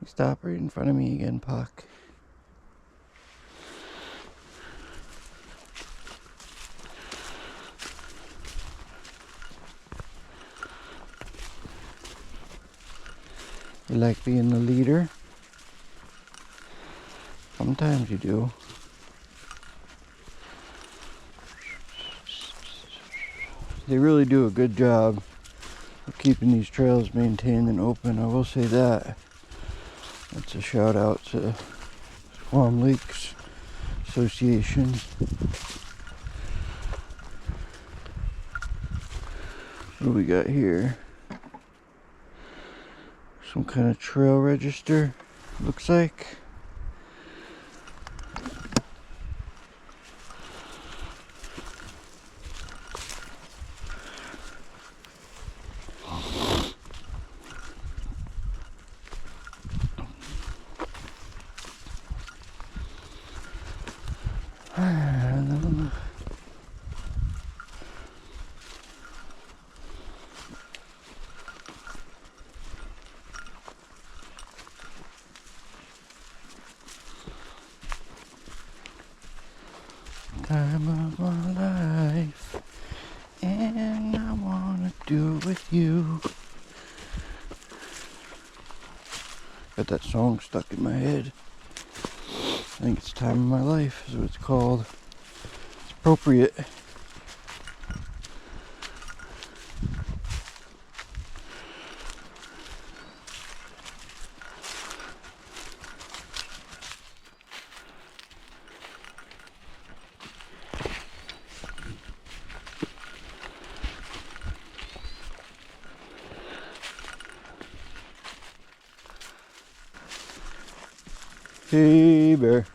Stop right in front of me again, Puck. You like being the leader? Sometimes you do. They really do a good job of keeping these trails maintained and open, I will say that. That's a shout out to Squam Lakes Association. What do we got here? Some kind of trail register, looks like. Time of my life, and I wanna do it with you. Got that song stuck in my head. I think it's Time of My Life is what it's called. It's appropriate. Hey, bear.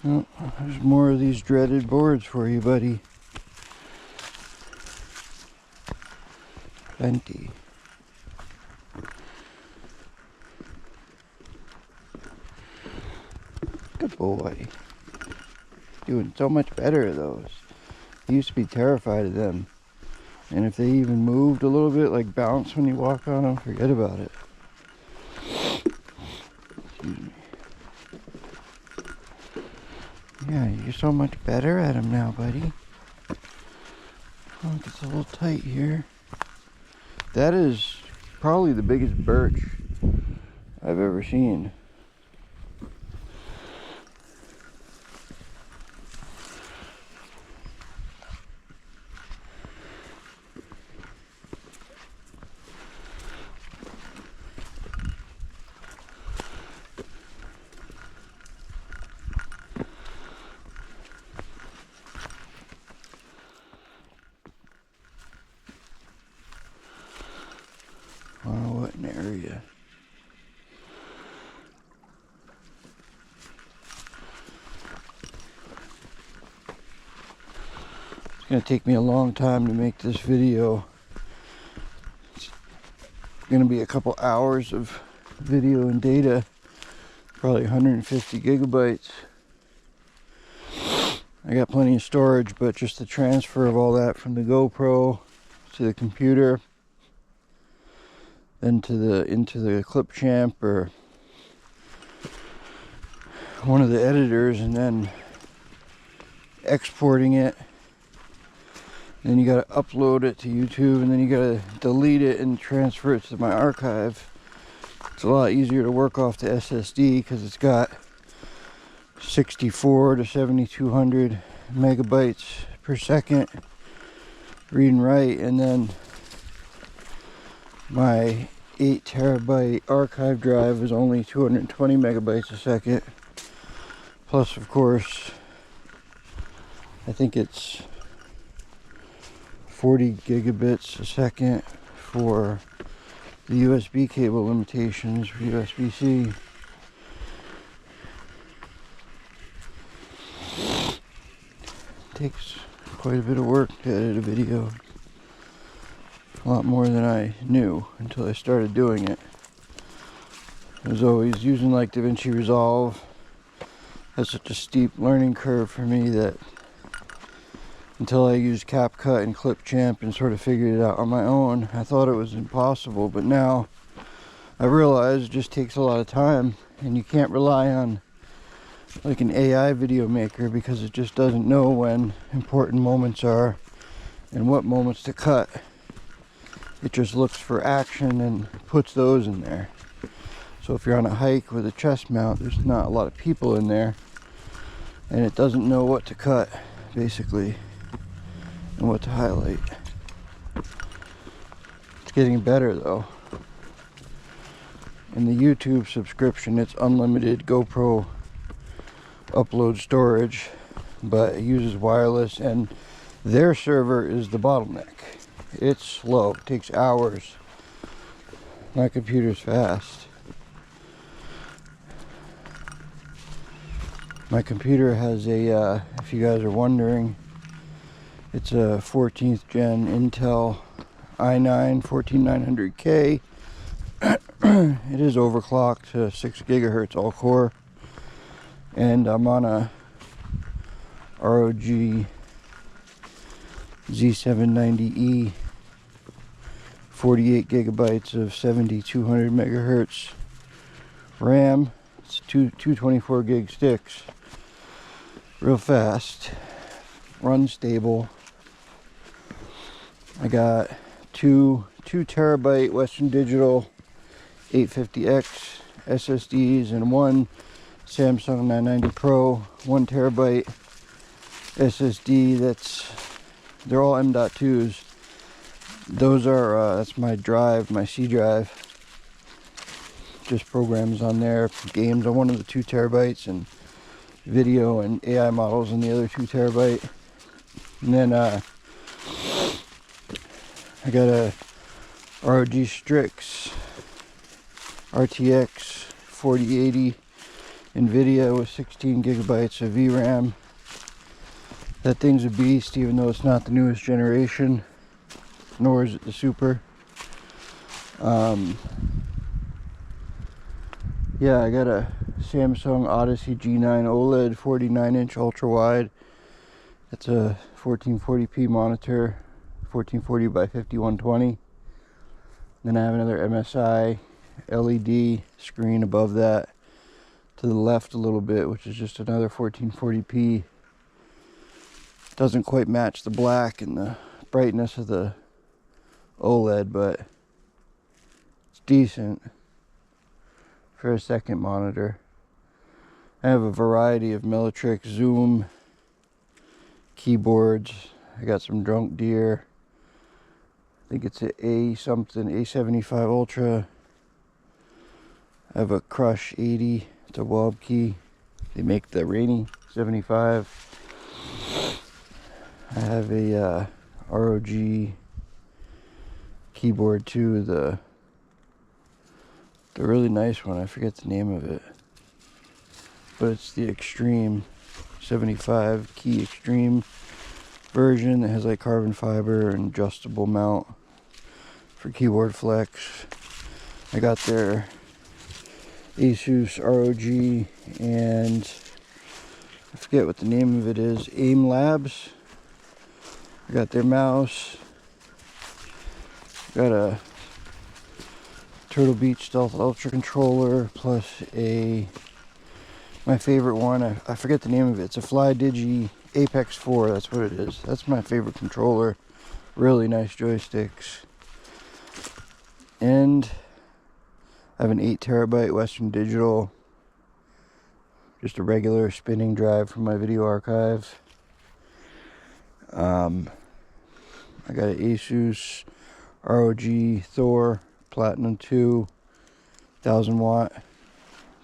Oh, there's more of these dreaded boards for you, buddy. Plenty. Good boy. Doing so much better of those. I used to be terrified of them. And if they even moved a little bit, like bounce when you walk on them, forget about it. Excuse me. Yeah, you're so much better at them now, buddy. Look, it's a little tight here. That is probably the biggest birch I've ever seen. Wow, what an area. It's gonna take me a long time to make this video. It's gonna be a couple hours of video and data, probably 150 gigabytes. I got plenty of storage, but just the transfer of all that from the GoPro to the computer, then into the Clipchamp or one of the editors, and then exporting it. Then you got to upload it to YouTube, and then you got to delete it and transfer it to my archive. It's a lot easier to work off the SSD because it's got 64 to 7200 megabytes per second read and write, and then my 8 terabyte archive drive is only 220 megabytes a second. Plus, of course, I think it's 40 gigabits a second for the USB cable limitations for USB-C. Takes quite a bit of work to edit a video. A lot more than I knew until I started doing it. I was always using like DaVinci Resolve. That's such a steep learning curve for me that until I used CapCut and Clipchamp and sort of figured it out on my own, I thought it was impossible. But now I realize it just takes a lot of time, and you can't rely on like an AI video maker because it just doesn't know when important moments are and what moments to cut. It just looks for action and puts those in there. So if you're on a hike with a chest mount, there's not a lot of people in there, and it doesn't know what to cut basically and what to highlight. It's getting better though. In the YouTube subscription, it's unlimited GoPro upload storage, but it uses wireless, and their server is the bottleneck. It's slow, it takes hours. My computer's fast. My computer has a, if you guys are wondering, it's a 14th gen Intel i9 14900K. It is overclocked to 6 gigahertz all core. And I'm on a ROG Z790E, 48 gigabytes of 7200 megahertz RAM. It's two 24 gig sticks. Real fast, runs stable. I got two terabyte Western Digital 850X SSDs and one Samsung 990 Pro 1 terabyte SSD. They're all M.2s. Those are that's my drive, my C drive. Just programs on there, games on one of the 2 terabytes, and video and AI models on the other 2 terabyte. And then I got a ROG Strix RTX 4080 NVIDIA with 16 gigabytes of VRAM. That thing's a beast, even though it's not the newest generation, nor is it the Super. Yeah, I got a Samsung Odyssey G9 OLED 49-inch ultra wide. It's a 1440p monitor, 1440 by 5120. Then I have another MSI LED screen above that to the left a little bit, which is just another 1440p. Doesn't quite match the black and the brightness of the OLED, but it's decent for a second monitor. I have a variety of Millitrick Zoom keyboards. I got some Drunk Deer. I think it's a something, A75 Ultra. I have a Crush 80. It's a Wob key. They make the Rainy 75. I have a ROG keyboard too. The really nice one. I forget the name of it, but it's the Extreme 75 key Extreme version that has like carbon fiber and adjustable mount for keyboard flex. I got their Asus ROG and I forget what the name of it is, AIM Labs. I got their mouse. Got a Turtle Beach Stealth Ultra controller plus my favorite one. I forget the name of it. It's a FlyDigi Apex 4. That's what it is. That's my favorite controller. Really nice joysticks. And I have an 8TB Western Digital. Just a regular spinning drive from my video archive. I got an Asus ROG Thor Platinum 2 1000-watt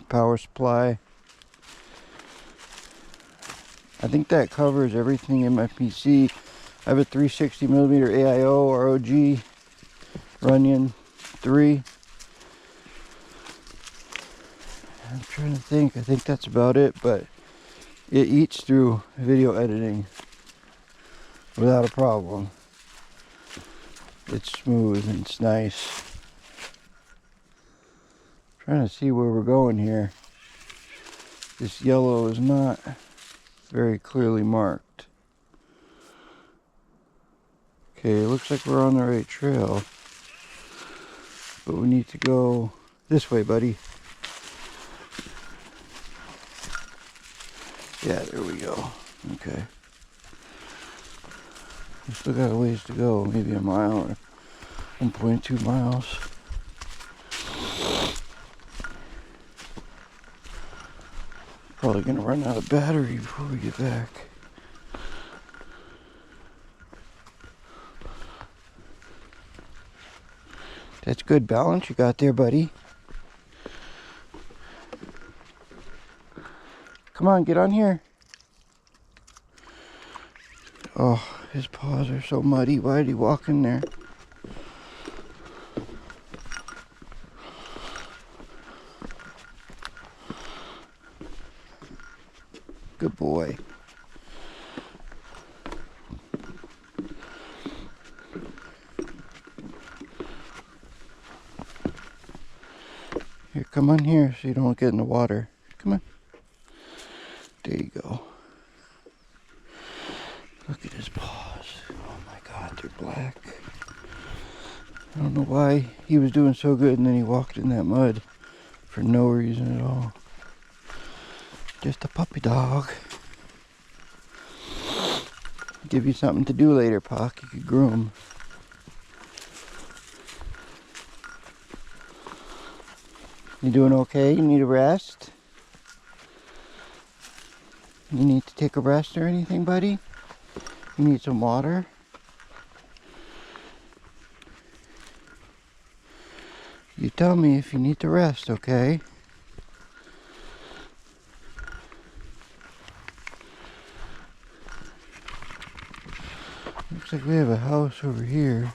power supply. I think that covers everything in my PC. I have a 360mm AIO ROG Runyon 3. I'm trying to think. I think that's about it, but it eats through video editing without a problem. It's smooth and it's nice. Trying to see where we're going here. This yellow is not very clearly marked. Okay, it looks like we're on the right trail, but we need to go this way, buddy. Yeah, there we go. Okay. We still got a ways to go, maybe a mile or 1.2 miles. Probably gonna run out of battery before we get back. That's good balance you got there, buddy. Come on, get on here. Oh, his paws are so muddy. Why did he walk in there? Good boy. Here, come on here so you don't get in the water. Come on. There you go. Look at his paws. Oh my God, they're black. I don't know why he was doing so good and then he walked in that mud for no reason at all. Just a puppy dog. Give you something to do later, Puck. You could groom. You doing okay? You need a rest? You need to take a rest or anything, buddy? You need some water? You tell me if you need to rest, okay? Looks like we have a house over here.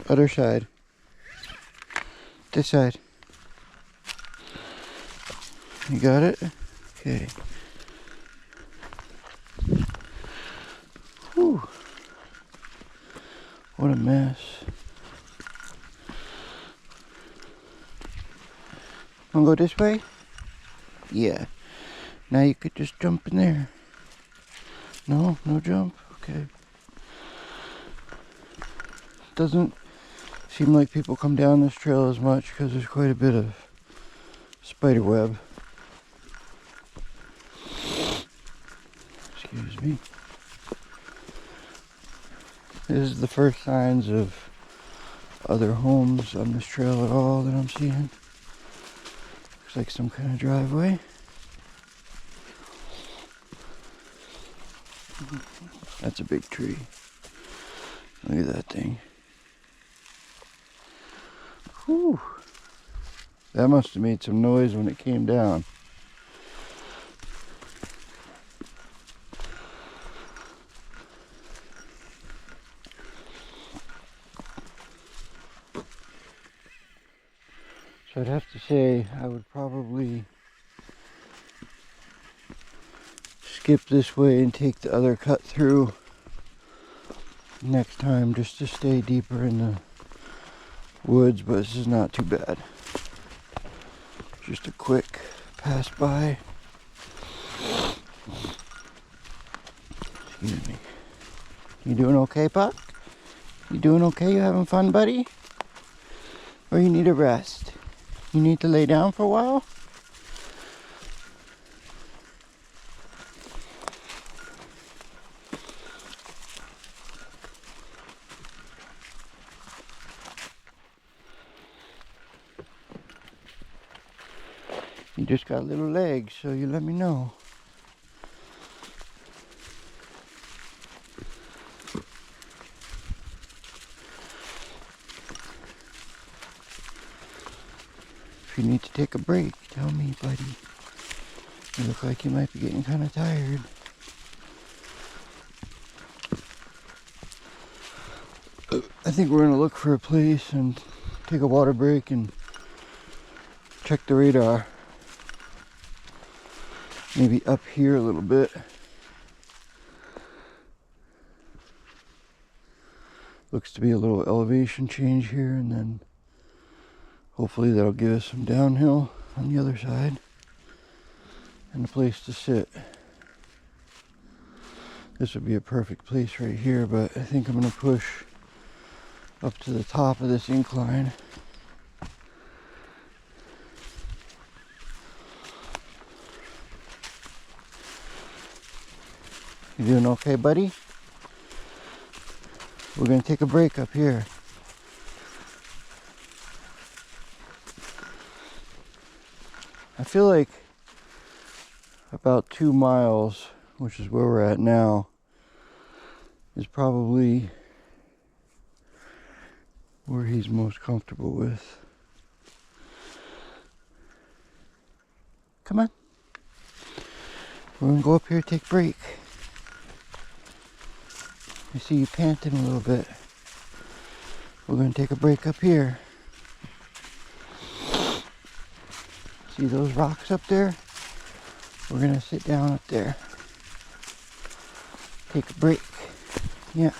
Other side. This side. You got it? Okay. Whew. What a mess. Wanna go this way? Yeah. Now you could just jump in there. No? No jump? Okay. Doesn't seem like people come down this trail as much because there's quite a bit of spider web. Excuse me. This is the first signs of other homes on this trail at all that I'm seeing. Looks like some kind of driveway. That's a big tree. Look at that thing. Whew. That must have made some noise when it came down. So I'd have to say I would probably skip this way and take the other cut through next time just to stay deeper in the woods, but this is not too bad. Just a quick pass by. Excuse me. You doing okay, Puck? You doing okay? You having fun, buddy? Or you need a rest? You need to lay down for a while? You just got little legs, so you let me know. If you need to take a break, tell me, buddy. You look like you might be getting kind of tired. I think we're gonna look for a place and take a water break and check the radar. Maybe up here a little bit. Looks to be a little elevation change here, and then hopefully that'll give us some downhill on the other side and a place to sit. This would be a perfect place right here, but I think I'm gonna push up to the top of this incline. You doing okay, buddy? We're gonna take a break up here. I feel like about 2 miles, which is where we're at now, is probably where he's most comfortable with. Come on. We're gonna go up here, take a break. I see you panting a little bit. We're gonna take a break up here. See those rocks up there? We're gonna sit down up there. Take a break. Yeah.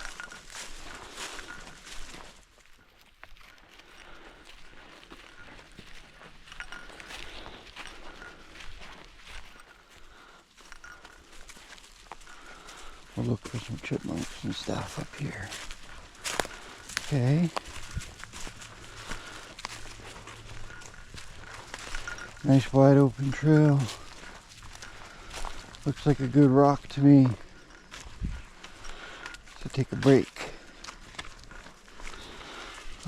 We'll look for some chipmunks and stuff up here. Okay. Nice wide open trail. Looks like a good rock to me. So take a break.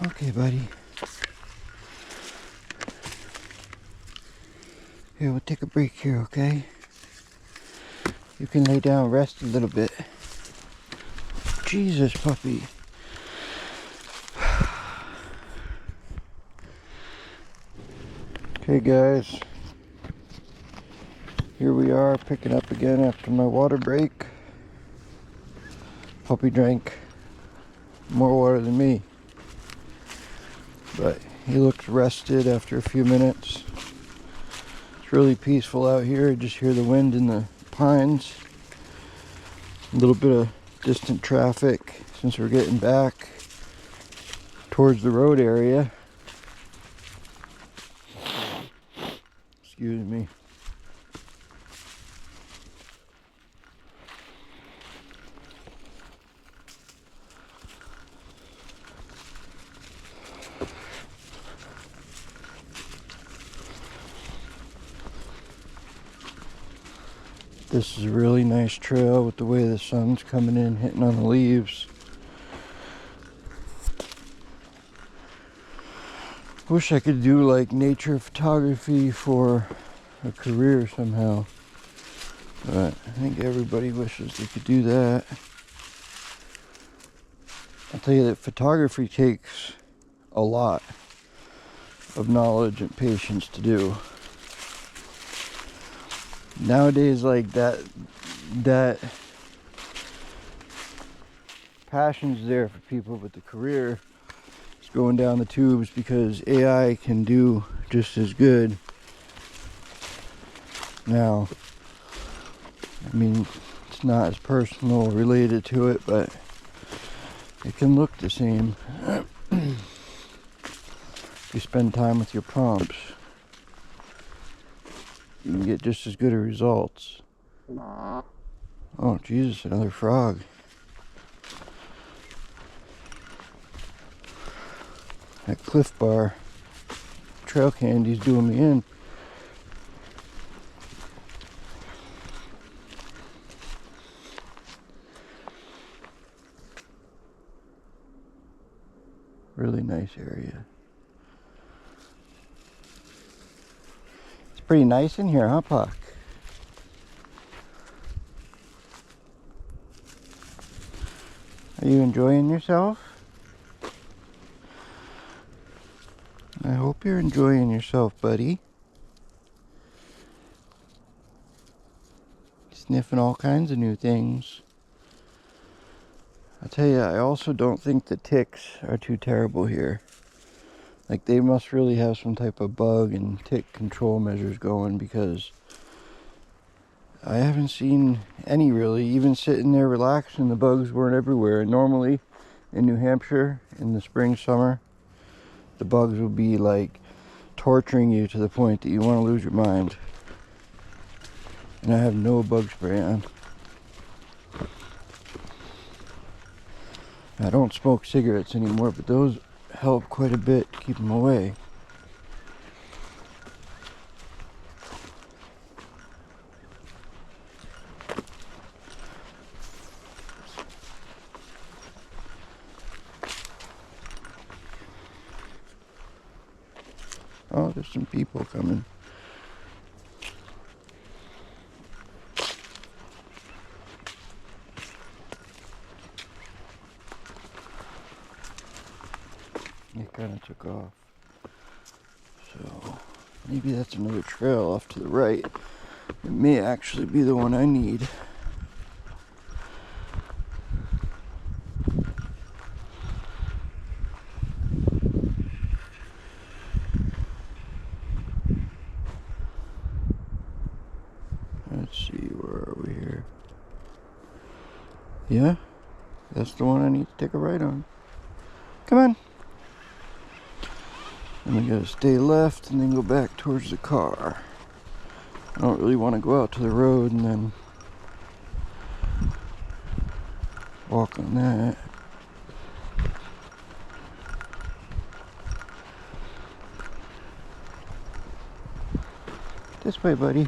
Okay, buddy. Here, we'll take a break here, okay? You can lay down, rest a little bit. Jesus, puppy. Okay, guys. Here we are, picking up again after my water break. Puppy drank more water than me, but he looks rested after a few minutes. It's really peaceful out here. I just hear the wind in the pines. A little bit of distant traffic since we're getting back towards the road area. Excuse me. This is a really nice trail with the way the sun's coming in, hitting on the leaves. Wish I could do like nature photography for a career somehow. But I think everybody wishes they could do that. I'll tell you that photography takes a lot of knowledge and patience to do. Nowadays, like that passion's there for people, but the career is going down the tubes because AI can do just as good now. I mean, it's not as personal related to it, but it can look the same if you spend time with your prompts. You can get just as good of results. Oh, Jesus, another frog. That Cliff Bar trail candy's doing me in. Really nice area. It's pretty nice in here, huh, Puck? Are you enjoying yourself? I hope you're enjoying yourself, buddy. Sniffing all kinds of new things. I'll tell you, I also don't think the ticks are too terrible here. Like, they must really have some type of bug and tick control measures going, because I haven't seen any really. Even sitting there relaxing, the bugs weren't everywhere. And normally in New Hampshire in the spring, summer, the bugs will be like torturing you to the point that you want to lose your mind. And I have no bug spray on. I don't smoke cigarettes anymore, but those help quite a bit to keep them away. Oh, there's some people coming. It kind of took off. So maybe that's another trail off to the right. It may actually be the one I need. Let's see, where are we here? Yeah, that's the one I need to take a right on. Come on. And we gotta stay left and then go back towards the car. I don't really want to go out to the road and then walk on that. This way, buddy.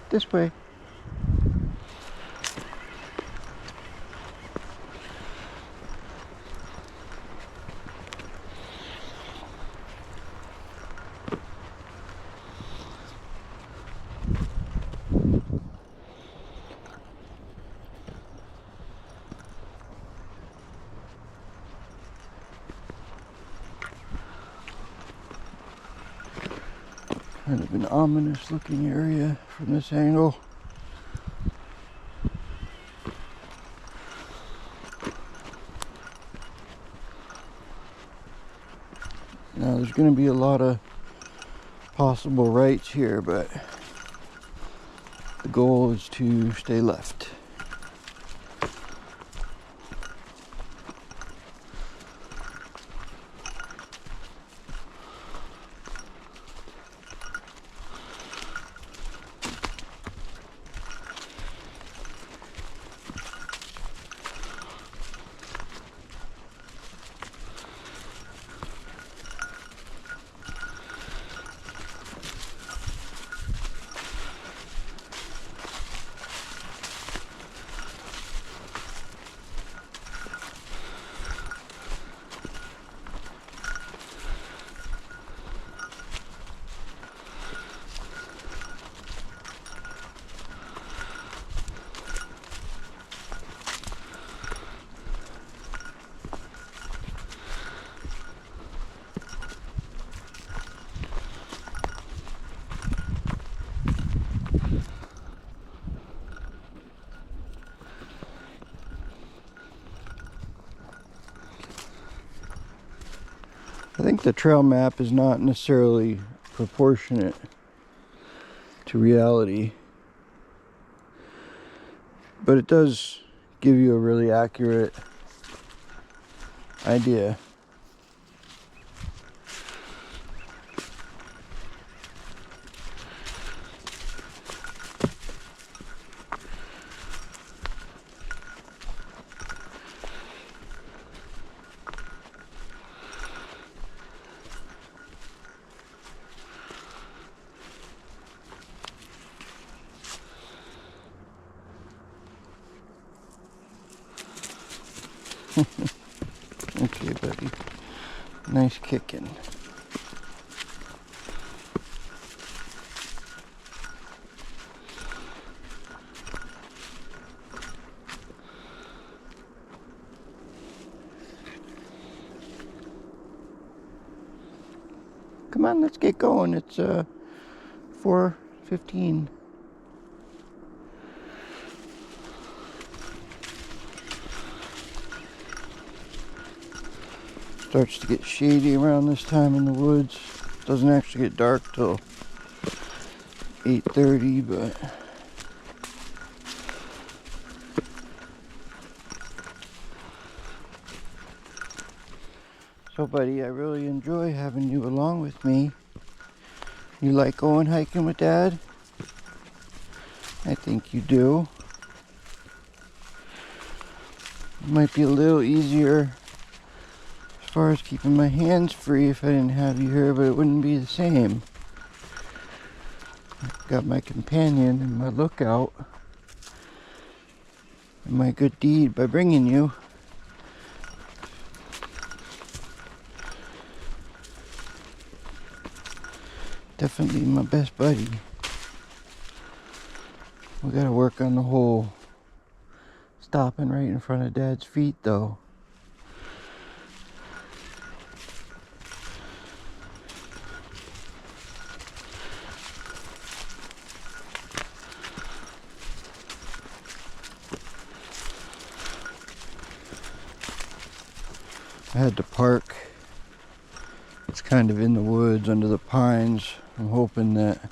This way. Kind of an ominous looking area from this angle. Now there's going to be a lot of possible rights here, but the goal is to stay left. I think the trail map is not necessarily proportionate to reality, but it does give you a really accurate idea. Okay, buddy. Nice kicking. Come on, let's get going. It's 4:15. Starts to get shady around this time in the woods. Doesn't actually get dark till 8:30, but so buddy, I really enjoy having you along with me. You like going hiking with Dad? I think you do. It might be a little easier as far as keeping my hands free if I didn't have you here, but it wouldn't be the same. I've got my companion and my lookout and my good deed by bringing you. Definitely my best buddy. We gotta work on the whole stopping right in front of Dad's feet though. I had to park. It's kind of in the woods under the pines. I'm hoping that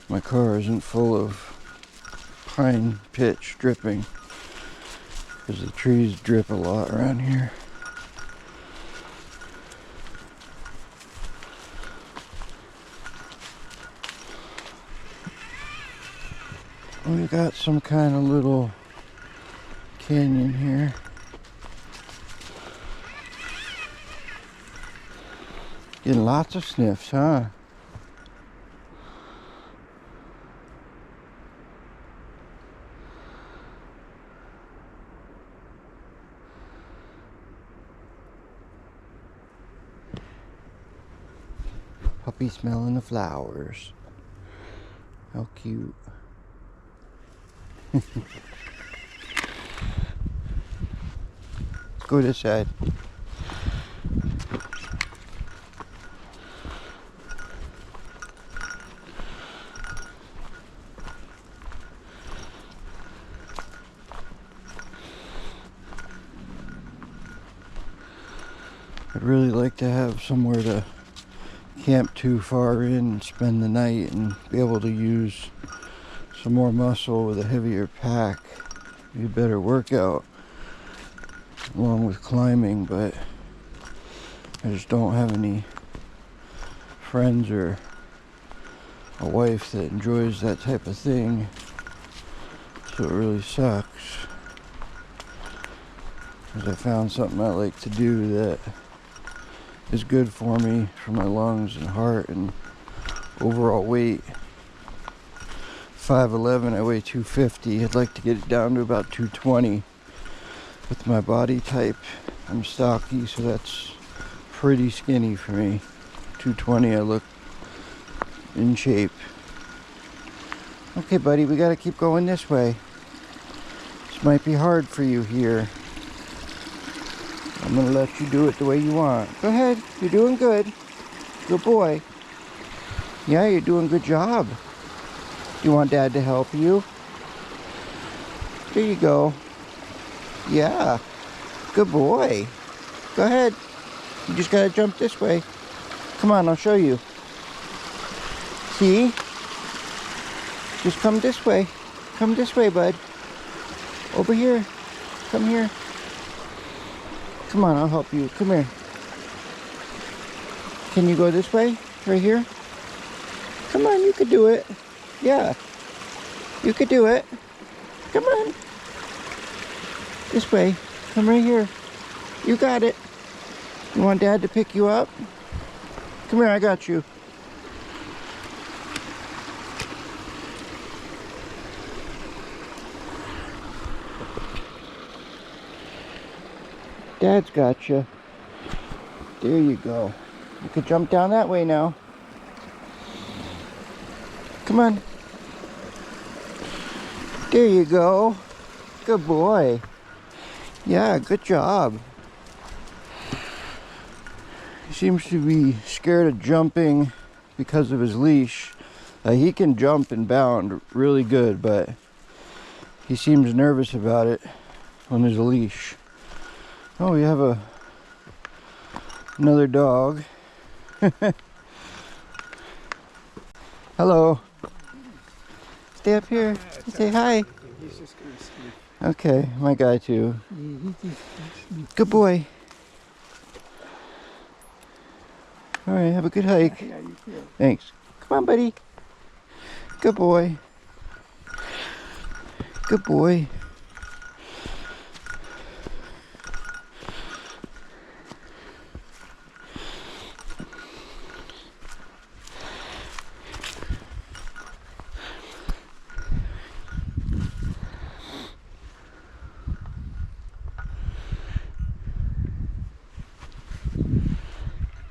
my car isn't full of pine pitch dripping, because the trees drip a lot around here. We got some kind of little canyon here. Getting lots of sniffs, huh? Puppy smelling the flowers. How cute. Let's go this side. I'd really like to have somewhere to camp too far in and spend the night and be able to use some more muscle with a heavier pack. Be a better workout along with climbing, but I just don't have any friends or a wife that enjoys that type of thing, so it really sucks. Because I found something I like to do that is good for me, for my lungs and heart and overall weight. 5'11", I weigh 250. I'd like to get it down to about 220. With my body type, I'm stocky, so that's pretty skinny for me. 220, I look in shape. Okay, buddy, we gotta keep going this way. This might be hard for you here. I'm gonna let you do it the way you want. Go ahead, you're doing good. Good boy. Yeah, you're doing a good job. Do you want Dad to help you? There you go. Yeah, good boy. Go ahead. You just gotta jump this way. Come on, I'll show you. See? Just come this way. Come this way, bud. Over here. Come here. Come on, I'll help you. Come here. Can you go this way? Right here? Come on, you could do it. Yeah. You could do it. Come on. This way. Come right here. You got it. You want Dad to pick you up? Come here, I got you. Dad's got you. There you go. You could jump down that way now. Come on. There you go. Good boy. Yeah, good job. He seems to be scared of jumping because of his leash. He can jump and bound really good, but he seems nervous about it on his leash. Oh, we have another dog. Hello. Stay up here. Say hi. He's just gonna sleep. Okay, my guy too. Good boy. All right, have a good hike. Yeah, you feel. Thanks. Come on, buddy. Good boy. Good boy.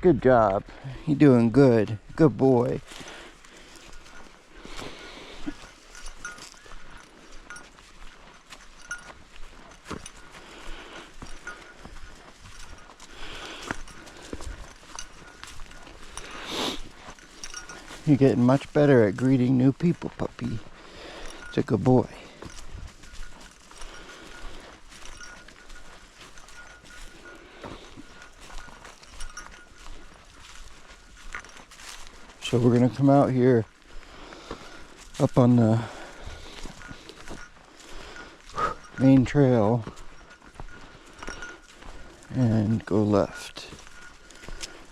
Good job. You're doing good. Good boy. You're getting much better at greeting new people, puppy. It's a good boy. So we're gonna come out here up on the main trail and go left.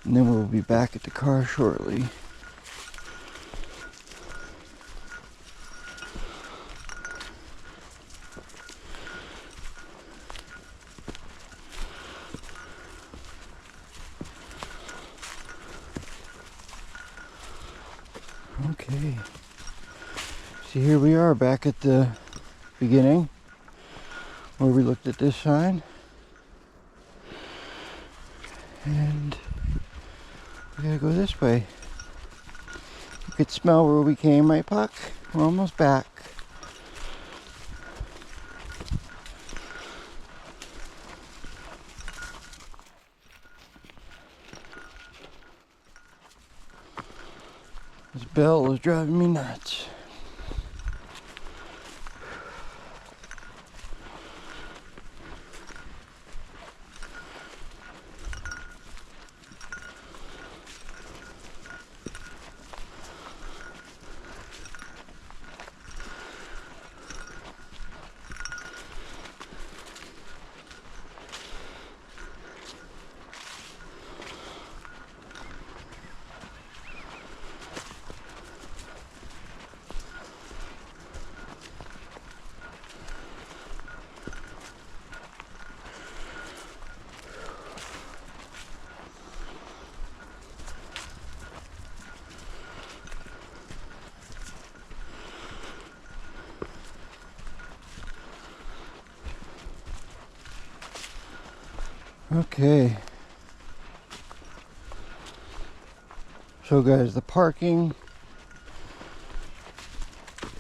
And then we'll be back at the car shortly. Okay, so here we are back at the beginning where we looked at this sign, and we gotta go this way. You could smell where we came, right, Puck? We're almost back. This bell is driving me nuts. Okay. So guys, the parking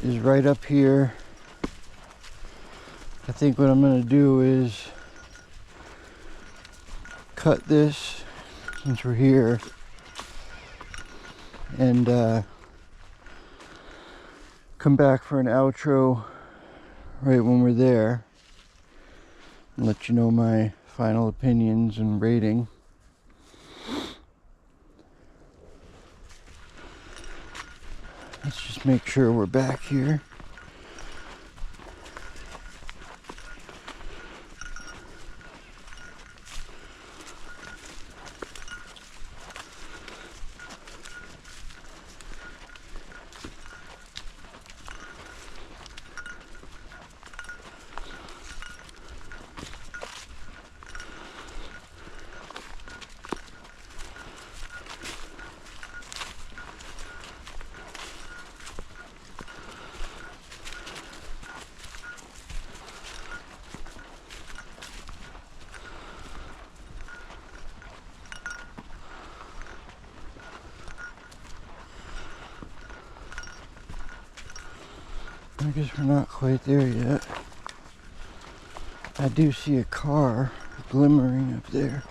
is right up here. I think what I'm gonna do is cut this since we're here and come back for an outro right when we're there and let you know my final opinions and rating. Let's just make sure we're back here. I guess we're not quite there yet. I do see a car glimmering up there.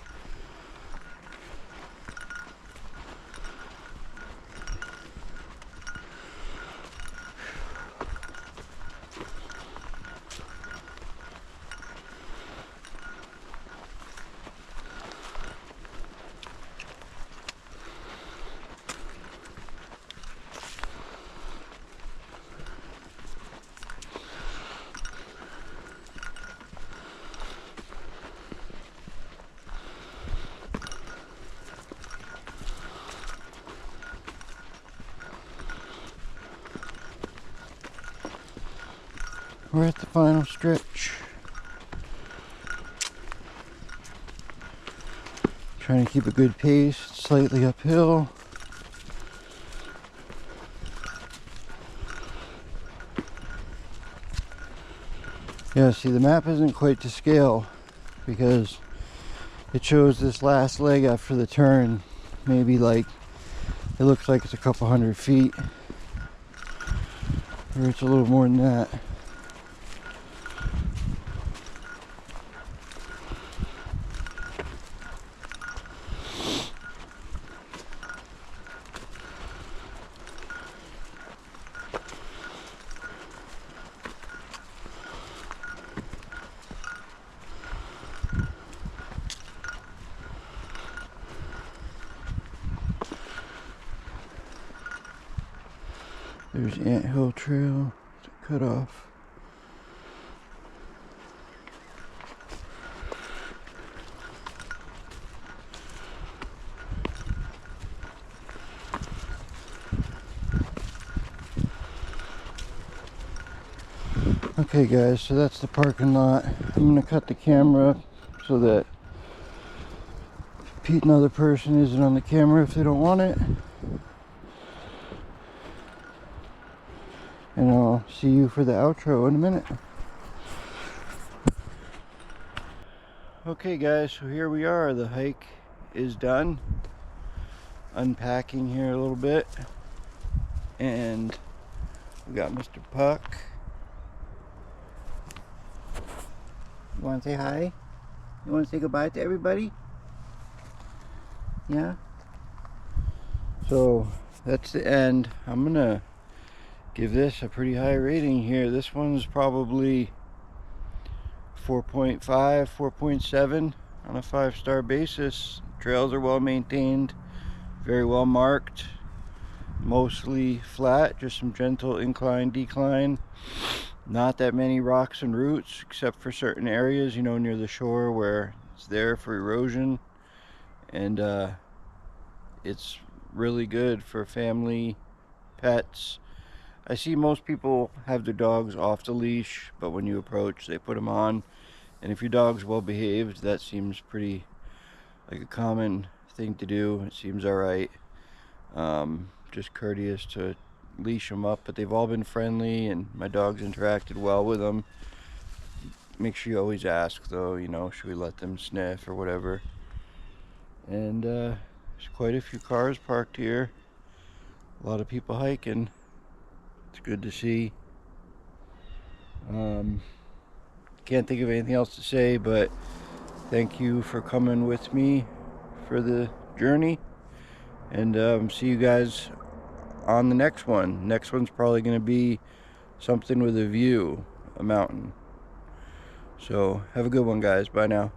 We're at the final stretch. Trying to keep a good pace, slightly uphill. Yeah, see, the map isn't quite to scale because it shows this last leg after the turn. Maybe like, it looks like it's a couple hundred feet. Or it's a little more than that. There's Anthill Trail to cut off. Okay guys, so that's the parking lot. I'm gonna cut the camera so that Pete, another person, isn't on the camera if they don't want it. And I'll see you for the outro in a minute. Okay guys, so here we are. The hike is done. Unpacking here a little bit. And we got Mr. Puck. You want to say hi? You want to say goodbye to everybody? Yeah? So that's the end. I'm gonna give this a pretty high rating here. This one's probably 4.5, 4.7 on a 5-star basis. Trails are well maintained, very well marked, mostly flat, just some gentle incline, decline. Not that many rocks and roots, except for certain areas, you know, near the shore where it's there for erosion. And it's really good for family, pets. I see most people have their dogs off the leash, but when you approach, they put them on. And if your dog's well behaved, that seems pretty like a common thing to do. It seems alright. Just courteous to leash them up, but they've all been friendly and my dog's interacted well with them. make sure you always ask, though, you know, should we let them sniff or whatever. And there's quite a few cars parked here. A lot of people hiking. It's good to see. Can't think of anything else to say, but thank you for coming with me for the journey. And see you guys on the next one. Next one's probably going to be something with a view, a mountain. So have a good one, guys. Bye now.